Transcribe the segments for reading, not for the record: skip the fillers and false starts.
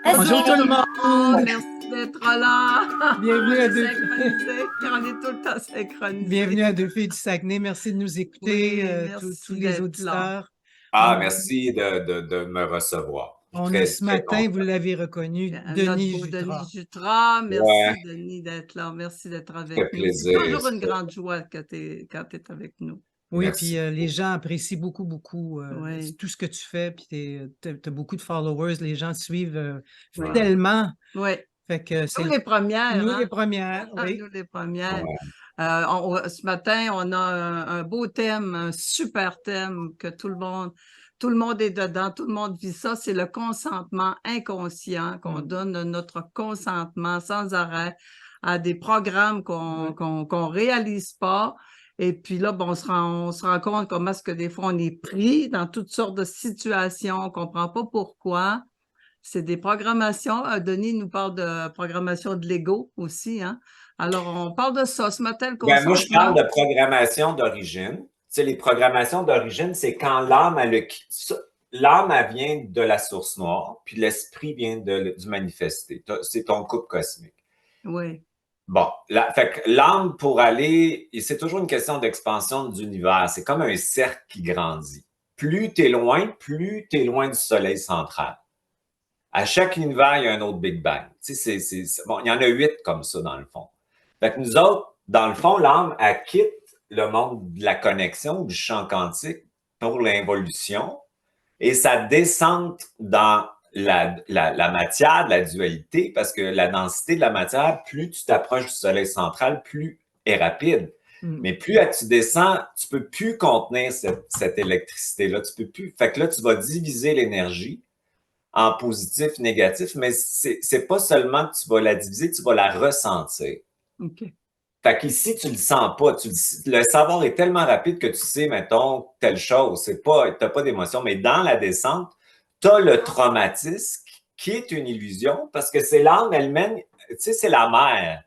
Bonjour tout le monde! Merci d'être là! Bienvenue à deux. On est tout le temps synchronisés. Bienvenue à Deux filles du Saguenay. Merci de nous écouter, Oui, tous merci les d'être là. auditeurs. Ah, merci de me recevoir. On a Très, ce très matin, content. vous l'avez reconnu, Notre Denis beau Jutras. Denis Jutras. Merci, Ouais. Denis, d'être là. Merci d'être Ça avec fait nous. C'est plaisir. toujours une grande joie quand tu es avec nous. Oui, Merci puis les beaucoup. gens apprécient beaucoup Oui. tout ce que tu fais, puis tu as beaucoup de followers, les gens te suivent Oui. fidèlement. Oui. Fait que c'est Nous les premières. nous hein? les premières, oui. Nous les premières. Ouais. Ce matin, on a un beau thème, un super thème que tout le monde est dedans, tout le monde vit ça, c'est le consentement inconscient, qu'on donne notre consentement sans arrêt à des programmes qu'on réalise pas. Et puis là, on se rend compte comment est-ce que des fois on est pris dans toutes sortes de situations, on comprend pas pourquoi. C'est des programmations. Denis nous parle de programmation de l'ego aussi, hein? Alors, on parle de ça ce matin, le Ben, moi, je parle consentement. de programmation d'origine. Tu sais, les programmations d'origine, c'est quand l'âme, l'âme, elle vient de la source noire, puis l'esprit vient du manifesté. C'est ton couple cosmique. Oui. Bon, fait que l'âme, pour aller, et c'est toujours une question d'expansion de l'univers. C'est comme un cercle qui grandit. Plus tu es loin du soleil central. À chaque univers, il y a un autre Big Bang. Tu sais, bon, il y en a 8 comme ça, dans le fond. Fait que nous autres, dans le fond, l'âme, elle quitte le monde de la connexion, du champ quantique pour l'involution et sa descente dans la matière, de la dualité, parce que la densité de la matière, plus tu t'approches du soleil central, plus est rapide. Mais plus tu descends, tu peux plus contenir cette électricité-là. Tu peux plus. Fait que là, tu vas diviser l'énergie en positif, négatif, mais c'est pas seulement que tu vas la diviser, tu vas la ressentir. OK. Fait qu'ici, tu le sens pas. Le savoir est tellement rapide que tu sais, mettons, telle chose. T'as pas d'émotion. Mais dans la descente, t'as le traumatisme qui est une illusion parce que c'est l'âme elle-même, tu sais, c'est la mère.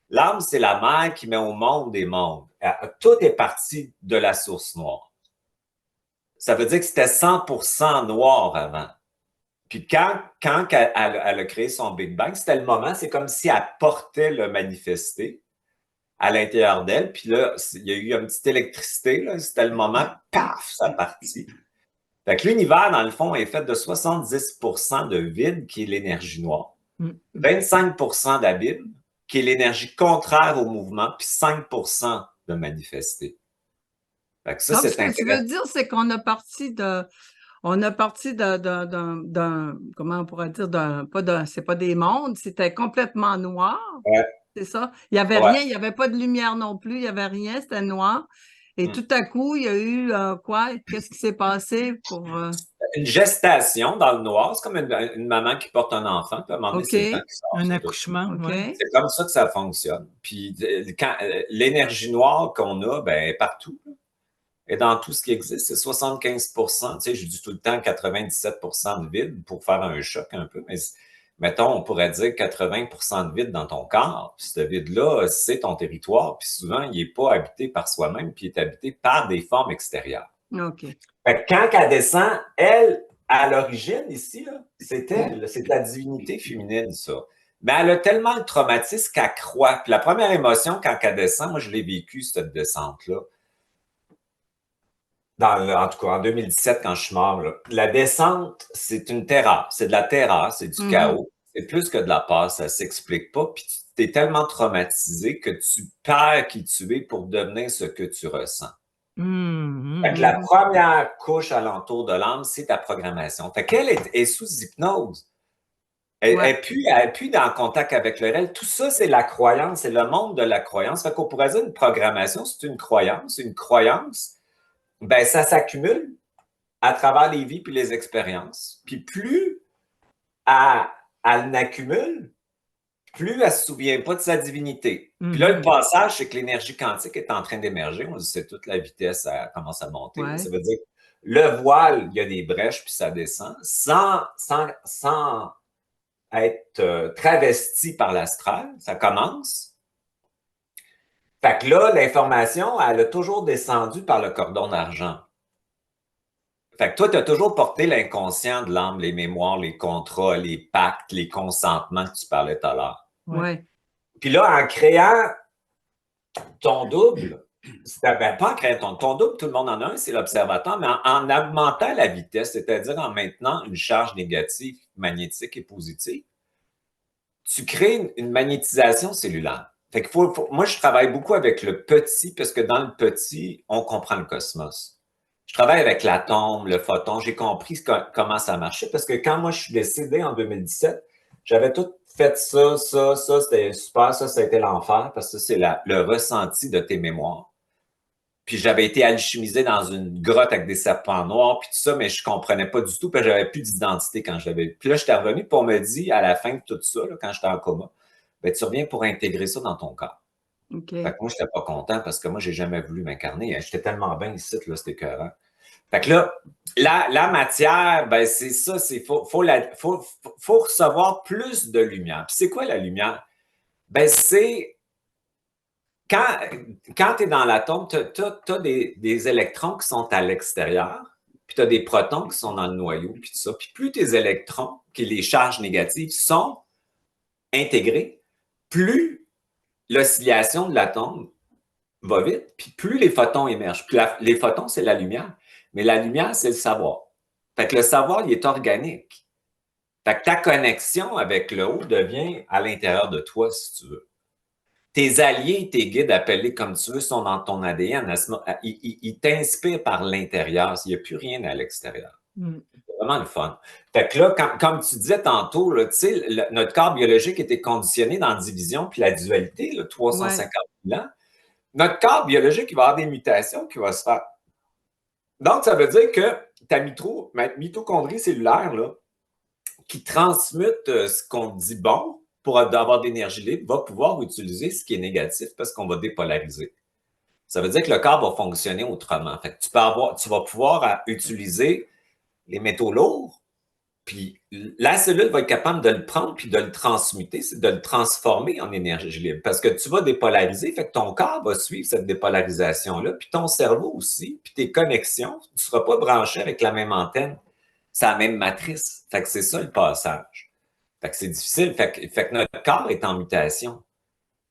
L'âme, c'est la mère qui met au monde des mondes. Tout est parti de la source noire. Ça veut dire que c'était 100% noir avant. Puis quand elle a créé son Big Bang, c'était le moment, c'est comme si elle portait le manifesté à l'intérieur d'elle. Puis là, il y a eu une petite électricité. C'était le moment, paf, ça partit. Fait que l'univers, dans le fond, est fait de 70% de vide, qui est l'énergie noire, 25% d'abîme, qui est l'énergie contraire au mouvement, puis 5% de manifesté. Fait que ça, Donc, c'est ce que tu veux dire, c'est qu'on a parti d'un, comment on pourrait dire, c'est pas des mondes, c'était complètement noir. Ouais. C'est ça? Il n'y avait rien, il n'y avait pas de lumière non plus, il n'y avait rien, c'était noir. Et tout à coup, il y a eu quoi? Qu'est-ce qui s'est passé pour. Une gestation dans le noir, c'est comme une maman qui porte un enfant, puis à un moment donné, c'est le temps qui sort. Un accouchement, OK. ouais. C'est comme ça que ça fonctionne. Puis quand l'énergie noire qu'on a, ben, elle est partout. Et dans tout ce qui existe, c'est 75%. Tu sais, je dis tout le temps 97% de vide pour faire un choc un peu, mais mettons, on pourrait dire 80% de vide dans ton corps. Puis ce vide-là, c'est ton territoire. Puis souvent, il n'est pas habité par soi-même, puis il est habité par des formes extérieures. OK. Fait que quand elle descend, elle, à l'origine, ici, c'est elle, c'est de la divinité féminine, ça. Mais elle a tellement le traumatisme qu'elle croit. Puis la première émotion, quand elle descend, moi, je l'ai vécu, cette descente-là. En tout cas, en 2017, quand je suis mort, là. La descente, c'est une terreur. C'est de la terreur, c'est du chaos. C'est plus que de la peur, ça s'explique pas. Puis tu es tellement traumatisé que tu perds qui tu es pour devenir ce que tu ressens. Fait que la première couche alentour de l'âme, c'est ta programmation. Fait qu'elle est sous hypnose. Elle n'est plus dans contact avec le réel. Tout ça, c'est la croyance, c'est le monde de la croyance. Fait qu'on pourrait dire une programmation, c'est une croyance. Une croyance, ben, ça s'accumule à travers les vies puis les expériences. Puis plus elle n'accumule, plus elle ne se souvient pas de sa divinité. Puis là, le passage, c'est que l'énergie quantique est en train d'émerger. On dit c'est toute la vitesse, elle commence à monter. Ouais. Ça veut dire que le voile, il y a des brèches, puis ça descend, sans être travesti par l'astral. Ça commence. Fait que là, l'information, elle a toujours descendu par le cordon d'argent. Fait que toi, tu as toujours porté l'inconscient de l'âme, les mémoires, les contrats, les pactes, les consentements que tu parlais tout à l'heure. Ouais. Ouais. Puis là, en créant ton double, ben, pas en créant ton double, tout le monde en a un, c'est l'observateur, mais en augmentant la vitesse, c'est-à-dire en maintenant une charge négative, magnétique et positive, tu crées une magnétisation cellulaire. Fait que moi, je travaille beaucoup avec le petit, parce que dans le petit, on comprend le cosmos. Je travaille avec l'atome, le photon, j'ai compris comment ça marchait, parce que quand moi, je suis décédé en 2017, j'avais tout fait ça, c'était super, ça a été l'enfer, parce que c'est le ressenti de tes mémoires. Puis j'avais été alchimisé dans une grotte avec des serpents noirs, puis tout ça, mais je comprenais pas du tout, puis j'avais plus d'identité quand je l'avais vu. Puis là, j'étais revenu, puis on me dit, à la fin de tout ça, là, quand j'étais en coma, ben, tu reviens pour intégrer ça dans ton corps. OK. Fait que moi, j'étais pas content parce que moi, j'ai jamais voulu m'incarner. J'étais tellement bien ici, là, c'était écœurant. Fait que là, la matière, ben, c'est ça, faut recevoir plus de lumière. Puis c'est quoi la lumière? Ben, c'est quand tu es dans l'atome, tu as des électrons qui sont à l'extérieur, puis tu as des protons qui sont dans le noyau, puis tout ça. Puis plus tes électrons, qui les charges négatives, sont intégrés, plus l'oscillation de l'atome va vite, puis plus les photons émergent. Puis les photons, c'est la lumière. Mais la lumière, c'est le savoir. Fait que le savoir, il est organique. Fait que ta connexion avec le haut devient à l'intérieur de toi, si tu veux. Tes alliés, tes guides, appelés comme tu veux, sont dans ton ADN. Ils t'inspirent par l'intérieur. Il n'y a plus rien à l'extérieur. C'est vraiment le fun. Fait que là, comme tu disais tantôt, là, notre corps biologique était conditionné dans la division puis la dualité, là, 350 000 ans. Notre corps biologique, il va avoir des mutations qui vont se faire. Donc, ça veut dire que ta mitochondrie cellulaire, là, qui transmute ce qu'on dit bon pour avoir d'énergie libre, va pouvoir utiliser ce qui est négatif parce qu'on va dépolariser. Ça veut dire que le corps va fonctionner autrement. Fait que tu vas pouvoir utiliser les métaux lourds, puis la cellule va être capable de le prendre puis de le transmuter, c'est de le transformer en énergie libre. Parce que tu vas dépolariser, fait que ton corps va suivre cette dépolarisation-là, puis ton cerveau aussi, puis tes connexions, tu ne seras pas branché avec la même antenne, c'est la même matrice. Fait que c'est ça le passage. Fait que c'est difficile. Fait que notre corps est en mutation.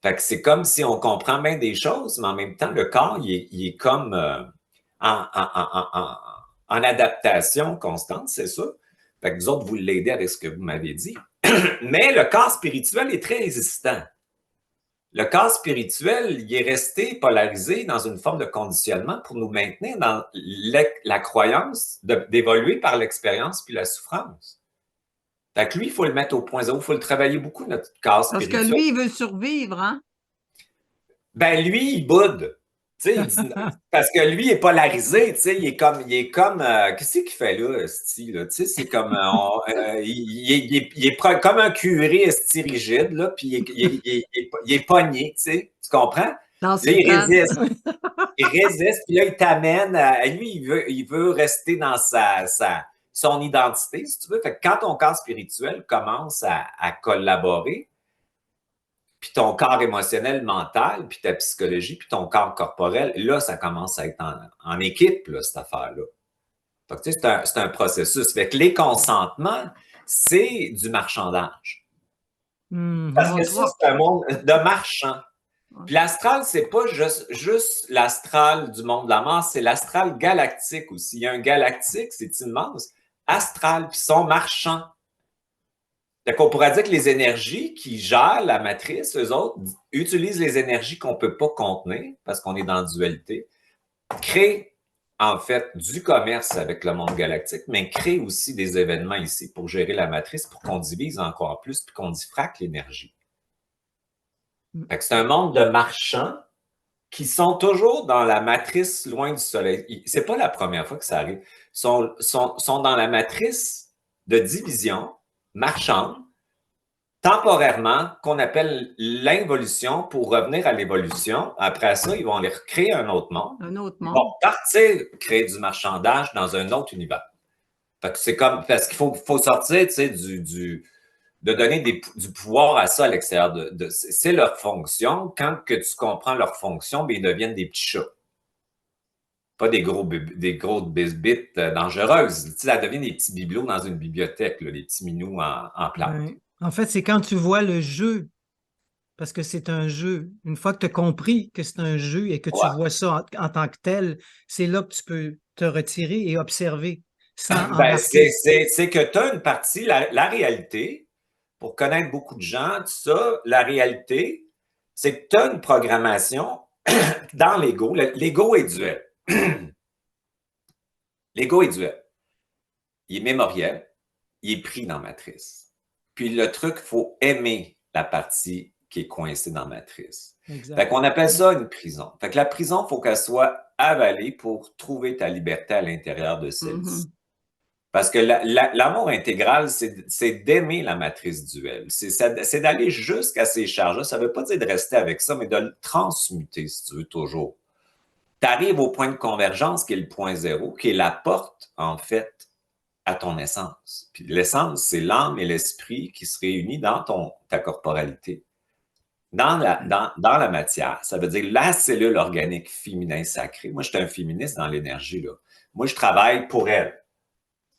Fait que c'est comme si on comprend bien des choses, mais en même temps, le corps, il est comme en adaptation constante, c'est ça. Fait que vous autres, vous l'aidez avec ce que vous m'avez dit. Mais le corps spirituel est très résistant. Le corps spirituel, il est resté polarisé dans une forme de conditionnement pour nous maintenir dans la croyance d'évoluer par l'expérience puis la souffrance. Fait que lui, il faut le mettre au point zéro, il faut le travailler beaucoup, notre corps spirituel. Parce que lui, il veut survivre, hein? Ben, lui, il boude. Parce que lui, il est polarisé, il est comme qu'est-ce qu'il fait là, esti, là? C'est comme, il est comme un curé esti rigide, là, puis il est pogné, tu comprends? Dans Là, ses il pattes. résiste. Il résiste, puis là, il t'amène lui, il veut rester dans son identité, si tu veux. Fait que quand ton corps spirituel commence à collaborer, puis ton corps émotionnel, mental, puis ta psychologie, puis ton corps corporel, là, ça commence à être en équipe, là, cette affaire-là. Fait que, c'est un processus. Fait que les consentements, c'est du marchandage. Parce que ça, c'est un monde de marchands. Puis l'astral, c'est pas juste l'astral du monde de la mort, c'est l'astral galactique aussi. Il y a un galactique, c'est immense. Astral, puis ils sont marchands. Fait qu'on pourrait dire que les énergies qui gèrent la matrice, eux autres, utilisent les énergies qu'on ne peut pas contenir parce qu'on est dans la dualité, créent en fait du commerce avec le monde galactique, mais créent aussi des événements ici pour gérer la matrice, pour qu'on divise encore plus, puis qu'on diffracte l'énergie. Fait que c'est un monde de marchands qui sont toujours dans la matrice loin du soleil. C'est pas la première fois que ça arrive. Sont dans la matrice de division marchande, temporairement, qu'on appelle l'involution pour revenir à l'évolution. Après ça, ils vont aller recréer un autre monde. Un autre Ils monde. vont partir créer du marchandage dans un autre univers. Fait que c'est comme, parce qu'il faut sortir, tu sais, de donner du pouvoir à ça à l'extérieur c'est leur fonction. Quand que tu comprends leur fonction, bien, ils deviennent des petits chats. pas des gros bisbites dangereuses. Tu sais, ça devient des petits bibelots dans une bibliothèque, là, des petits minous en plate. Ouais. En fait, c'est quand tu vois le jeu, parce que c'est un jeu. Une fois que tu as compris que c'est un jeu et que tu Ouais. vois ça en tant que tel, c'est là que tu peux te retirer et observer sans Ben, embarquer. c'est que tu as une partie, la réalité, pour connaître beaucoup de gens, tout ça, la réalité, c'est que tu as une programmation dans l'ego. L'ego est duel. L'ego est duel. Il est mémoriel, il est pris dans Matrice. Puis le truc, il faut aimer la partie qui est coincée dans Matrice. Exact. Fait qu'on appelle ça une prison. Fait que la prison, il faut qu'elle soit avalée pour trouver ta liberté à l'intérieur de celle-ci. Parce que l'amour intégral, c'est d'aimer la matrice duelle. C'est d'aller jusqu'à ces charges-là. Ça ne veut pas dire de rester avec ça, mais de le transmuter, si tu veux, toujours. Tu arrives au point de convergence, qui est le point zéro, qui est la porte, en fait, à ton essence. Puis l'essence, c'est l'âme et l'esprit qui se réunissent dans ta corporalité, dans la matière. Ça veut dire la cellule organique féminin sacrée. Moi, je suis un féministe dans l'énergie, là. Moi, je travaille pour elle.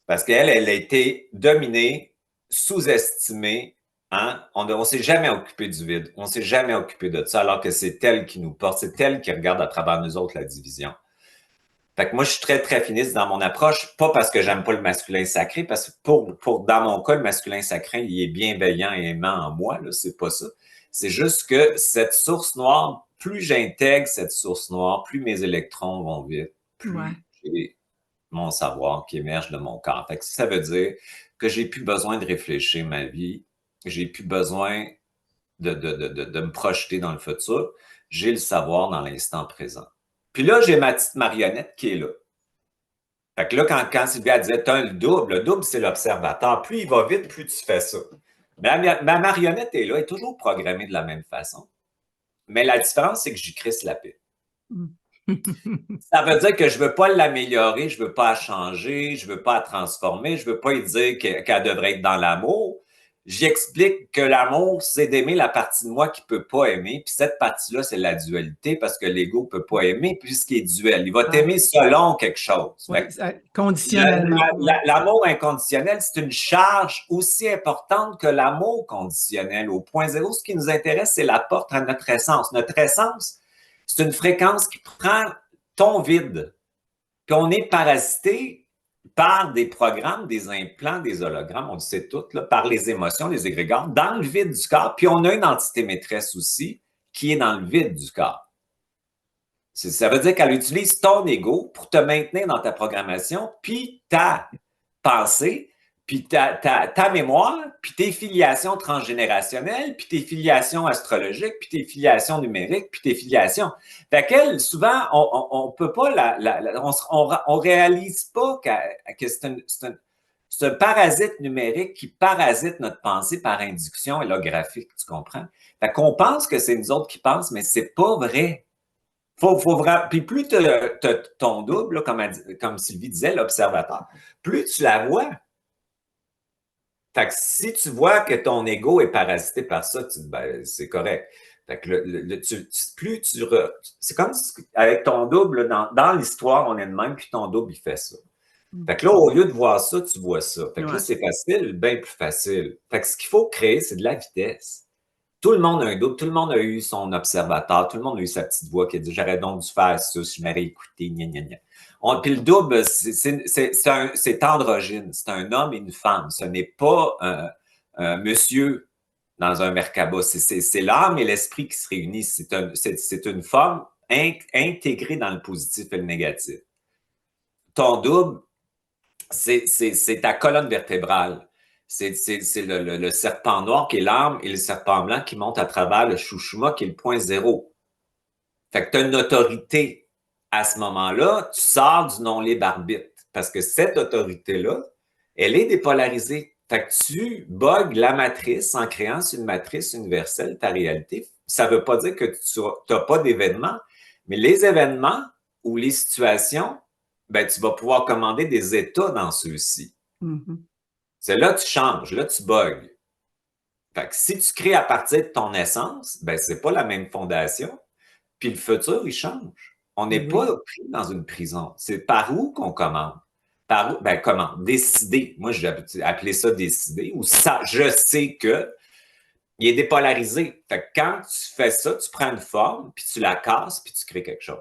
Parce qu'elle, elle a été dominée, sous-estimée. Hein? On ne s'est jamais occupé du vide. On ne s'est jamais occupé de ça, alors que c'est elle qui nous porte. C'est elle qui regarde à travers nous autres la division. Fait que moi, je suis très, très finiste dans mon approche, pas parce que j'aime pas le masculin sacré, parce que dans mon cas, le masculin sacré, il est bienveillant et aimant en moi, là, c'est pas ça. C'est juste que cette source noire, plus j'intègre cette source noire, plus mes électrons vont vite, plus j'ai mon savoir qui émerge de mon corps. Fait que ça veut dire que j'ai plus besoin de réfléchir ma vie, j'ai plus besoin de me projeter dans le futur, j'ai le savoir dans l'instant présent. Puis là, j'ai ma petite marionnette qui est là. Fait que là, quand Sylvia disait, t'as le double, c'est l'observateur. Plus il va vite, plus tu fais ça. Ma marionnette est là, elle est toujours programmée de la même façon. Mais la différence, c'est que j'y crisse la paix. Ça veut dire que je ne veux pas l'améliorer, je ne veux pas la changer, je ne veux pas la transformer, je ne veux pas lui dire qu'elle devrait être dans l'amour. J'explique que l'amour, c'est d'aimer la partie de moi qui ne peut pas aimer. Puis cette partie-là, c'est la dualité parce que l'ego ne peut pas aimer puisqu'il est duel. Il va t'aimer selon quelque chose. Oui, conditionnellement. L'amour inconditionnel, c'est une charge aussi importante que l'amour conditionnel. Au point zéro, ce qui nous intéresse, c'est la porte à notre essence. Notre essence, c'est une fréquence qui prend ton vide. Puis on est parasité par des programmes, des implants, des hologrammes, on le sait tout, là, par les émotions, les égrégores, dans le vide du corps. Puis on a une entité maîtresse aussi qui est dans le vide du corps. Ça veut dire qu'elle utilise ton ego pour te maintenir dans ta programmation, puis ta pensée, puis ta mémoire, puis tes filiations transgénérationnelles, puis tes filiations astrologiques, puis tes filiations numériques, puis tes filiations. Fait qu'elle, souvent, on peut pas on réalise pas que c'est un parasite numérique qui parasite notre pensée par induction holographique, tu comprends? Fait qu'on pense que c'est nous autres qui pensent, mais c'est pas vrai. Puis plus tu as ton double, là, comme Sylvie disait, l'observateur, plus tu la vois. Fait que si tu vois que ton ego est parasité par ça, tu dis, ben, c'est correct. Fait que c'est comme si, avec ton double, dans l'histoire, on est de même, puis ton double, il fait ça. Fait que là, au lieu de voir ça, tu vois ça. Fait que là, c'est facile, bien plus facile. Fait que ce qu'il faut créer, c'est de la vitesse. Tout le monde a un double, tout le monde a eu son observateur, tout le monde a eu sa petite voix qui a dit « J'aurais donc dû faire ça si je m'aurais écouté, gna gna gna ». Puis le double, c'est androgyne, c'est un homme et une femme. Ce n'est pas un monsieur dans un Merkaba. C'est l'âme et l'esprit qui se réunissent. C'est une forme intégrée dans le positif et le négatif. Ton double, c'est ta colonne vertébrale. C'est le serpent noir qui est l'âme et le serpent blanc qui monte à travers le chouchouma qui est le point zéro. Fait que tu as une autorité. À ce moment-là, tu sors du non-libre arbitre parce que cette autorité-là, elle est dépolarisée. Fait que tu bugs la matrice en créant une matrice universelle, ta réalité. Ça ne veut pas dire que tu n'as pas d'événements, mais les événements ou les situations, ben, tu vas pouvoir commander des états dans ceux-ci. C'est là que tu changes, là tu bugs. Fait que si tu crées à partir de ton essence, ben c'est pas la même fondation. Puis le futur, il change. On n'est pas pris dans une prison. C'est par où qu'on commande? Par où? Ben, comment? Décider. Moi, j'ai appelé ça décider, ou ça, je sais que il est dépolarisé. Fait que quand tu fais ça, tu prends une forme, puis tu la casses, puis tu crées quelque chose.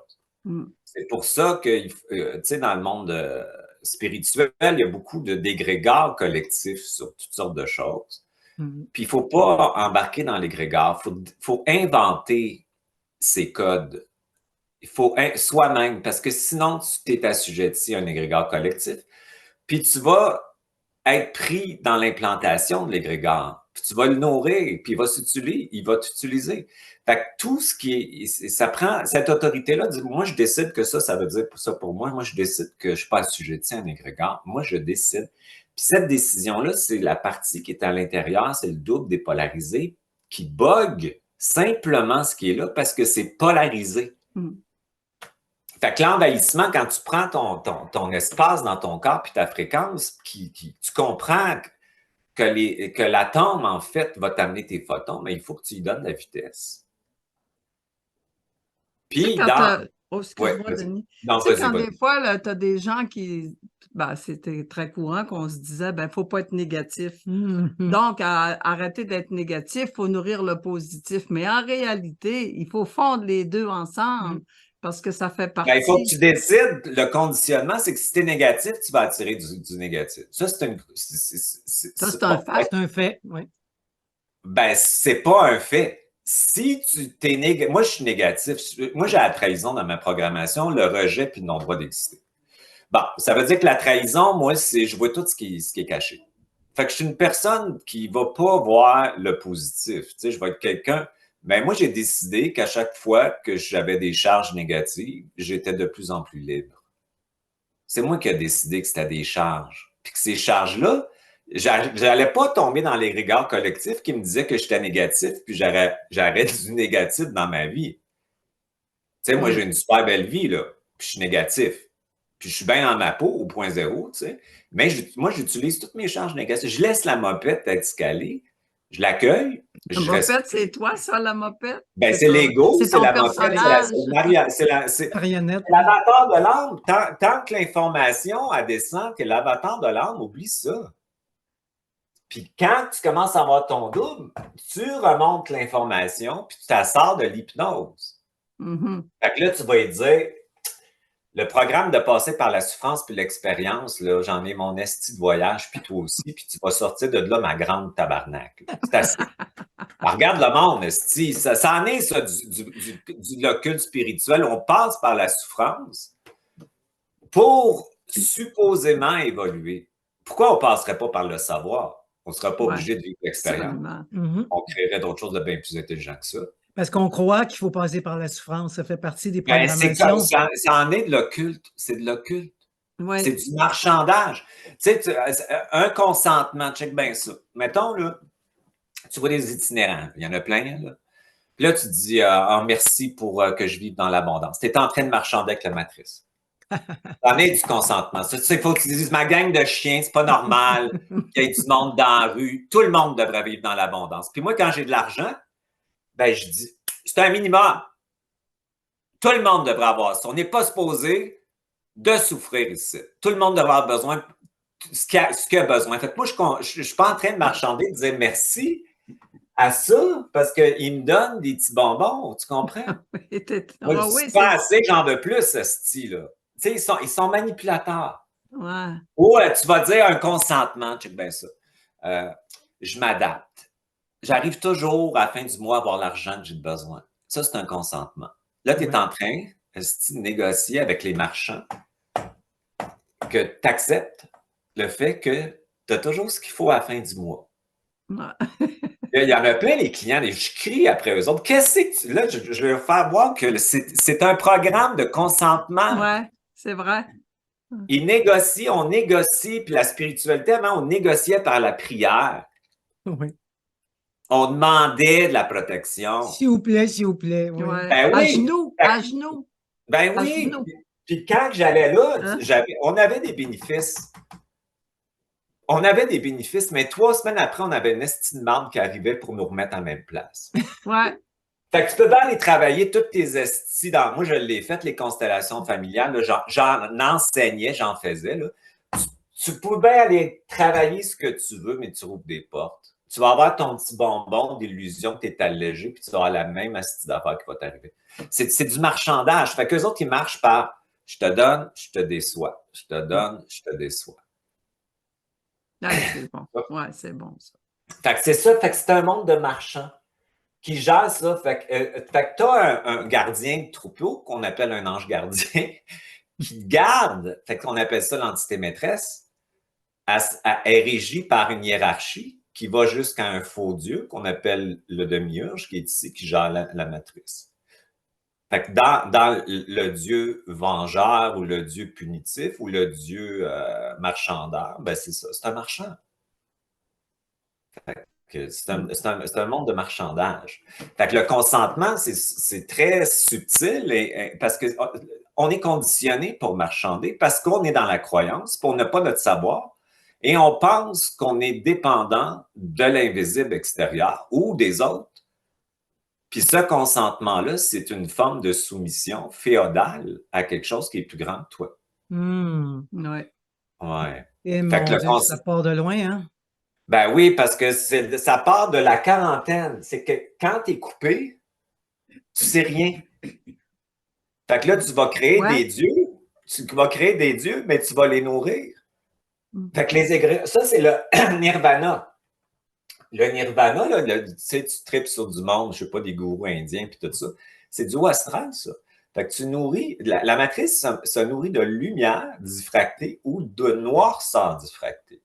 C'est pour ça que, tu sais, dans le monde spirituel, il y a beaucoup de dégrégats collectifs sur toutes sortes de choses. Puis il ne faut pas embarquer dans l'égrégore. Il faut inventer ces codes. Il faut soi-même, parce que sinon, tu t'es assujetti à un égrégore collectif. Puis tu vas être pris dans l'implantation de l'égrégore. Puis tu vas le nourrir, puis il va t'utiliser. Fait que tout ce qui est, ça prend, cette autorité-là dit, moi, je décide que ça veut dire ça pour moi. Moi, je décide que je ne suis pas assujetti à un égrégore. Moi, je décide. Puis cette décision-là, c'est la partie qui est à l'intérieur, c'est le double dépolarisé qui bug simplement ce qui est là parce que c'est polarisé. Fait que l'envahissement, quand tu prends ton espace dans ton corps puis ta fréquence, tu comprends que l'atome, en fait, va t'amener tes photons, mais il faut que tu lui donnes la vitesse. Puis, oh, excuse-moi, Denis. Non, tu sais, quand des fois, tu as des gens qui... Ben, c'était très courant qu'on se disait, ben, faut pas être négatif. Donc, arrêter d'être négatif, il faut nourrir le positif. Mais en réalité, il faut fondre les deux ensemble. Parce que ça fait partie. Ben, il faut que tu décides, le conditionnement, c'est que si tu es négatif, tu vas attirer du négatif. Ça, c'est un fait. C'est un fait, oui. Ben, c'est pas un fait. Si tu t'es négatif, moi, je suis négatif. Moi, j'ai la trahison dans ma programmation, le rejet puis le non-droit d'exister. Bon, ça veut dire que la trahison, moi, je vois tout ce qui est caché. Fait que je suis une personne qui va pas voir le positif. Tu sais, je vais être quelqu'un. Mais moi, j'ai décidé qu'à chaque fois que j'avais des charges négatives, j'étais de plus en plus libre. C'est moi qui ai décidé que c'était des charges. Puis que ces charges-là, j'allais pas tomber dans les regards collectifs qui me disaient que j'étais négatif, puis j'aurais du négatif dans ma vie. Tu sais, moi, j'ai une super belle vie, là, puis je suis négatif. Puis je suis bien dans ma peau au point zéro, tu sais. Mais moi, j'utilise toutes mes charges négatives. Je laisse la mopette être scalée, je l'accueille. La mopette, c'est toi, ça, la mopette? Ben, c'est l'ego, c'est la mopette, c'est l'avatar de l'âme. Tant que l'information, elle descend, que l'avatar de l'âme, oublie ça. Puis quand tu commences à avoir ton double, tu remontes l'information, puis tu t'assors de l'hypnose. Fait que là, tu vas lui dire, le programme de passer par la souffrance puis l'expérience, là, j'en ai mon esti de voyage, puis toi aussi, puis tu vas sortir de là, ma grande tabarnak. C'est assez. Alors, regarde le monde, esti. Ça en est, ça, du l'occulte spirituel. On passe par la souffrance pour supposément évoluer. Pourquoi on ne passerait pas par le savoir? On ne serait pas obligé de vivre l'expérience. On créerait d'autres choses de bien plus intelligent que ça. Parce qu'on croit qu'il faut passer par la souffrance. Ça fait partie des programmations. Ça en est de l'occulte. C'est de l'occulte. Ouais. C'est du marchandage. Tu sais, un consentement, check bien ça. Mettons, là, tu vois des itinérants. Il y en a plein, là. Puis là, tu te dis, merci pour que je vive dans l'abondance. Tu es en train de marchander avec la matrice. Ça en est du consentement. Tu sais, il faut que tu dises, ma gang de chiens, c'est pas normal qu'il y ait du monde dans la rue. Tout le monde devrait vivre dans l'abondance. Puis moi, quand j'ai de l'argent, ben, je dis, c'est un minimum. Tout le monde devrait avoir ça. On n'est pas supposé de souffrir ici. Tout le monde devrait avoir besoin ce qu'il a besoin. Fait que moi, je ne suis pas en train de marchander, de dire merci à ça parce qu'il me donne des petits bonbons. Tu comprends? Moi, je dis pas assez, j'en veux plus, ce style-là. Tu sais, ils sont manipulateurs. Ouais. Ou tu vas dire un consentement, check bien ça. Je m'adapte. J'arrive toujours à la fin du mois à avoir l'argent que j'ai besoin. Ça, c'est un consentement. Là, tu es en train de négocier avec les marchands que tu acceptes le fait que tu as toujours ce qu'il faut à la fin du mois. Ouais. Il y en a plein, les clients, et je crie après eux autres. Qu'est-ce que tu... Là, je vais leur faire voir que c'est un programme de consentement. Oui, c'est vrai. Ils négocient, on négocie, puis la spiritualité, avant, on négociait par la prière. Oui. On demandait de la protection. S'il vous plaît, s'il vous plaît. Oui. Ouais. Ben oui. À genoux. Ben oui. Puis quand j'allais là, on avait des bénéfices. On avait des bénéfices, mais 3 semaines après, on avait une estime de marde qui arrivait pour nous remettre en même place. Ouais. Fait que tu peux bien aller travailler toutes tes estis dans. Moi, je l'ai fait, les constellations familiales. J'en enseignais, j'en faisais. Là. Tu peux bien aller travailler ce que tu veux, mais tu rouvres des portes. Tu vas avoir ton petit bonbon d'illusion que tu es allégé, puis tu vas avoir la même astuce d'affaires qui va t'arriver. C'est du marchandage. Fait qu'eux autres, ils marchent par je te donne, je te déçois. Je te donne, je te déçois. Ah, c'est bon. Ouais, c'est bon, ça. Fait que c'est ça. Fait que c'est un monde de marchands qui gère ça. Fait que tu as un gardien de troupeau qu'on appelle un ange gardien qui garde, fait qu'on appelle ça l'entité maîtresse. Elle est régie par une hiérarchie qui va jusqu'à un faux dieu qu'on appelle le demi-urge, qui est ici, qui gère la matrice. Fait que dans le dieu vengeur ou le dieu punitif ou le dieu marchandeur, ben c'est ça, c'est un marchand. C'est un monde de marchandage. Fait que le consentement, c'est très subtil parce qu'on est conditionné pour marchander, parce qu'on est dans la croyance, puis on n'a pas notre savoir, et on pense qu'on est dépendant de l'invisible extérieur ou des autres. Puis ce consentement-là, c'est une forme de soumission féodale à quelque chose qui est plus grand que toi. Ouais. Ouais. Et Fait mon que Dieu, ça part de loin, hein? Ben oui, parce que ça part de la quarantaine. C'est que quand tu es coupé, tu sais rien. Fait que là, tu vas créer des dieux. Tu vas créer des dieux, mais tu vas les nourrir. Fait que les égrégores, ça, c'est le nirvana. Le nirvana, là, tu sais, tu tripes sur du monde, je sais pas, des gourous indiens puis tout ça. C'est du haut astral, ça. Fait que tu nourris, la matrice se nourrit de lumière diffractée ou de noirceur diffractée.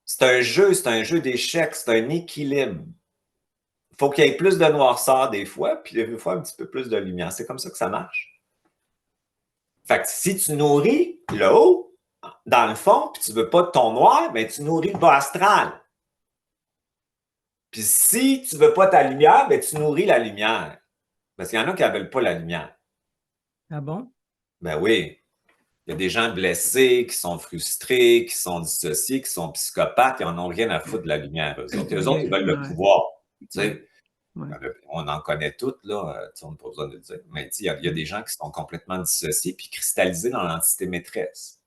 C'est un jeu d'échecs, c'est un équilibre. Il faut qu'il y ait plus de noirceur des fois, puis des fois un petit peu plus de lumière. C'est comme ça que ça marche. Fait que si tu nourris le haut, dans le fond, puis tu veux pas de ton noir, ben tu nourris le bas astral. Puis si tu veux pas ta lumière, ben tu nourris la lumière. Parce qu'il y en a qui ne veulent pas la lumière. Ah bon? Ben oui. Il y a des gens blessés, qui sont frustrés, qui sont dissociés, qui sont psychopathes, ils n'en ont rien à foutre de la lumière. Eux autres, ils veulent le pouvoir. Tu sais? On en connaît toutes, là, on n'a pas besoin de le dire. Mais il y a des gens qui sont complètement dissociés puis cristallisés dans l'entité maîtresse.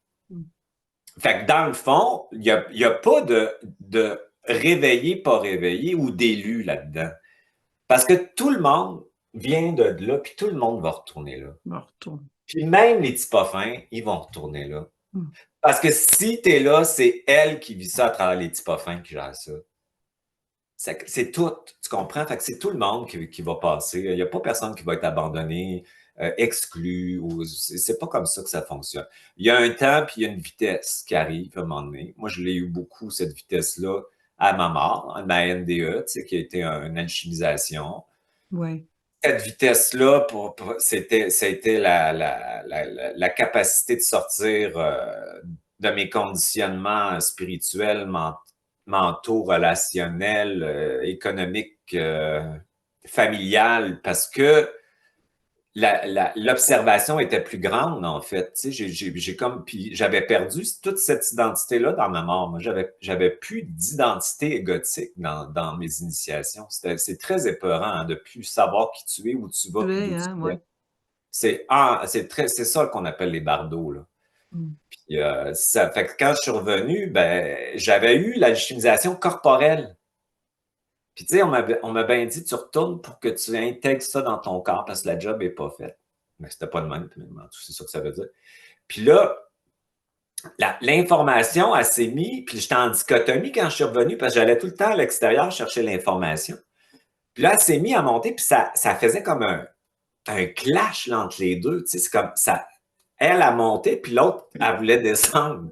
Fait que dans le fond, il n'y a pas de réveillé, pas réveillé ou d'élu là-dedans. Parce que tout le monde vient de là, puis tout le monde va retourner là. Puis même les petits pas fins, ils vont retourner là. Parce que si tu es là, c'est elle qui vit ça à travers les petits pas fins qui gèrent ça. C'est tout, tu comprends? Fait que c'est tout le monde qui va passer. Il n'y a pas personne qui va être abandonné, exclu. C'est pas comme ça que ça fonctionne. Il y a un temps puis il y a une vitesse qui arrive à un moment donné. Moi, je l'ai eu beaucoup, cette vitesse-là, à ma mort, ma NDE, tu sais, qui a été une alchimisation. Oui. Cette vitesse-là, c'était la capacité de sortir de mes conditionnements spirituels, mentaux, relationnels, économiques, familiales, parce que l'observation était plus grande, en fait. Tu sais, puis j'avais perdu toute cette identité-là dans ma mort. Moi, j'avais plus d'identité égotique dans mes initiations. C'est très épeurant hein, de plus savoir qui tu es, où tu vas, puis d'où tu viens. C'est ça qu'on appelle les bardeaux, là. Puis, ça fait que quand je suis revenu, ben, j'avais eu l'alchimisation corporelle. Puis, tu sais, on m'a bien dit, tu retournes pour que tu intègres ça dans ton corps parce que la job n'est pas faite. Mais c'était pas de même, c'est ça que ça veut dire. Puis là, l'information, elle s'est mise, puis j'étais en dichotomie quand je suis revenu parce que j'allais tout le temps à l'extérieur chercher l'information. Puis là, elle s'est mise à monter, puis ça faisait comme un clash là, entre les deux. Tu sais, c'est comme ça. Elle a monté, puis l'autre, elle voulait descendre.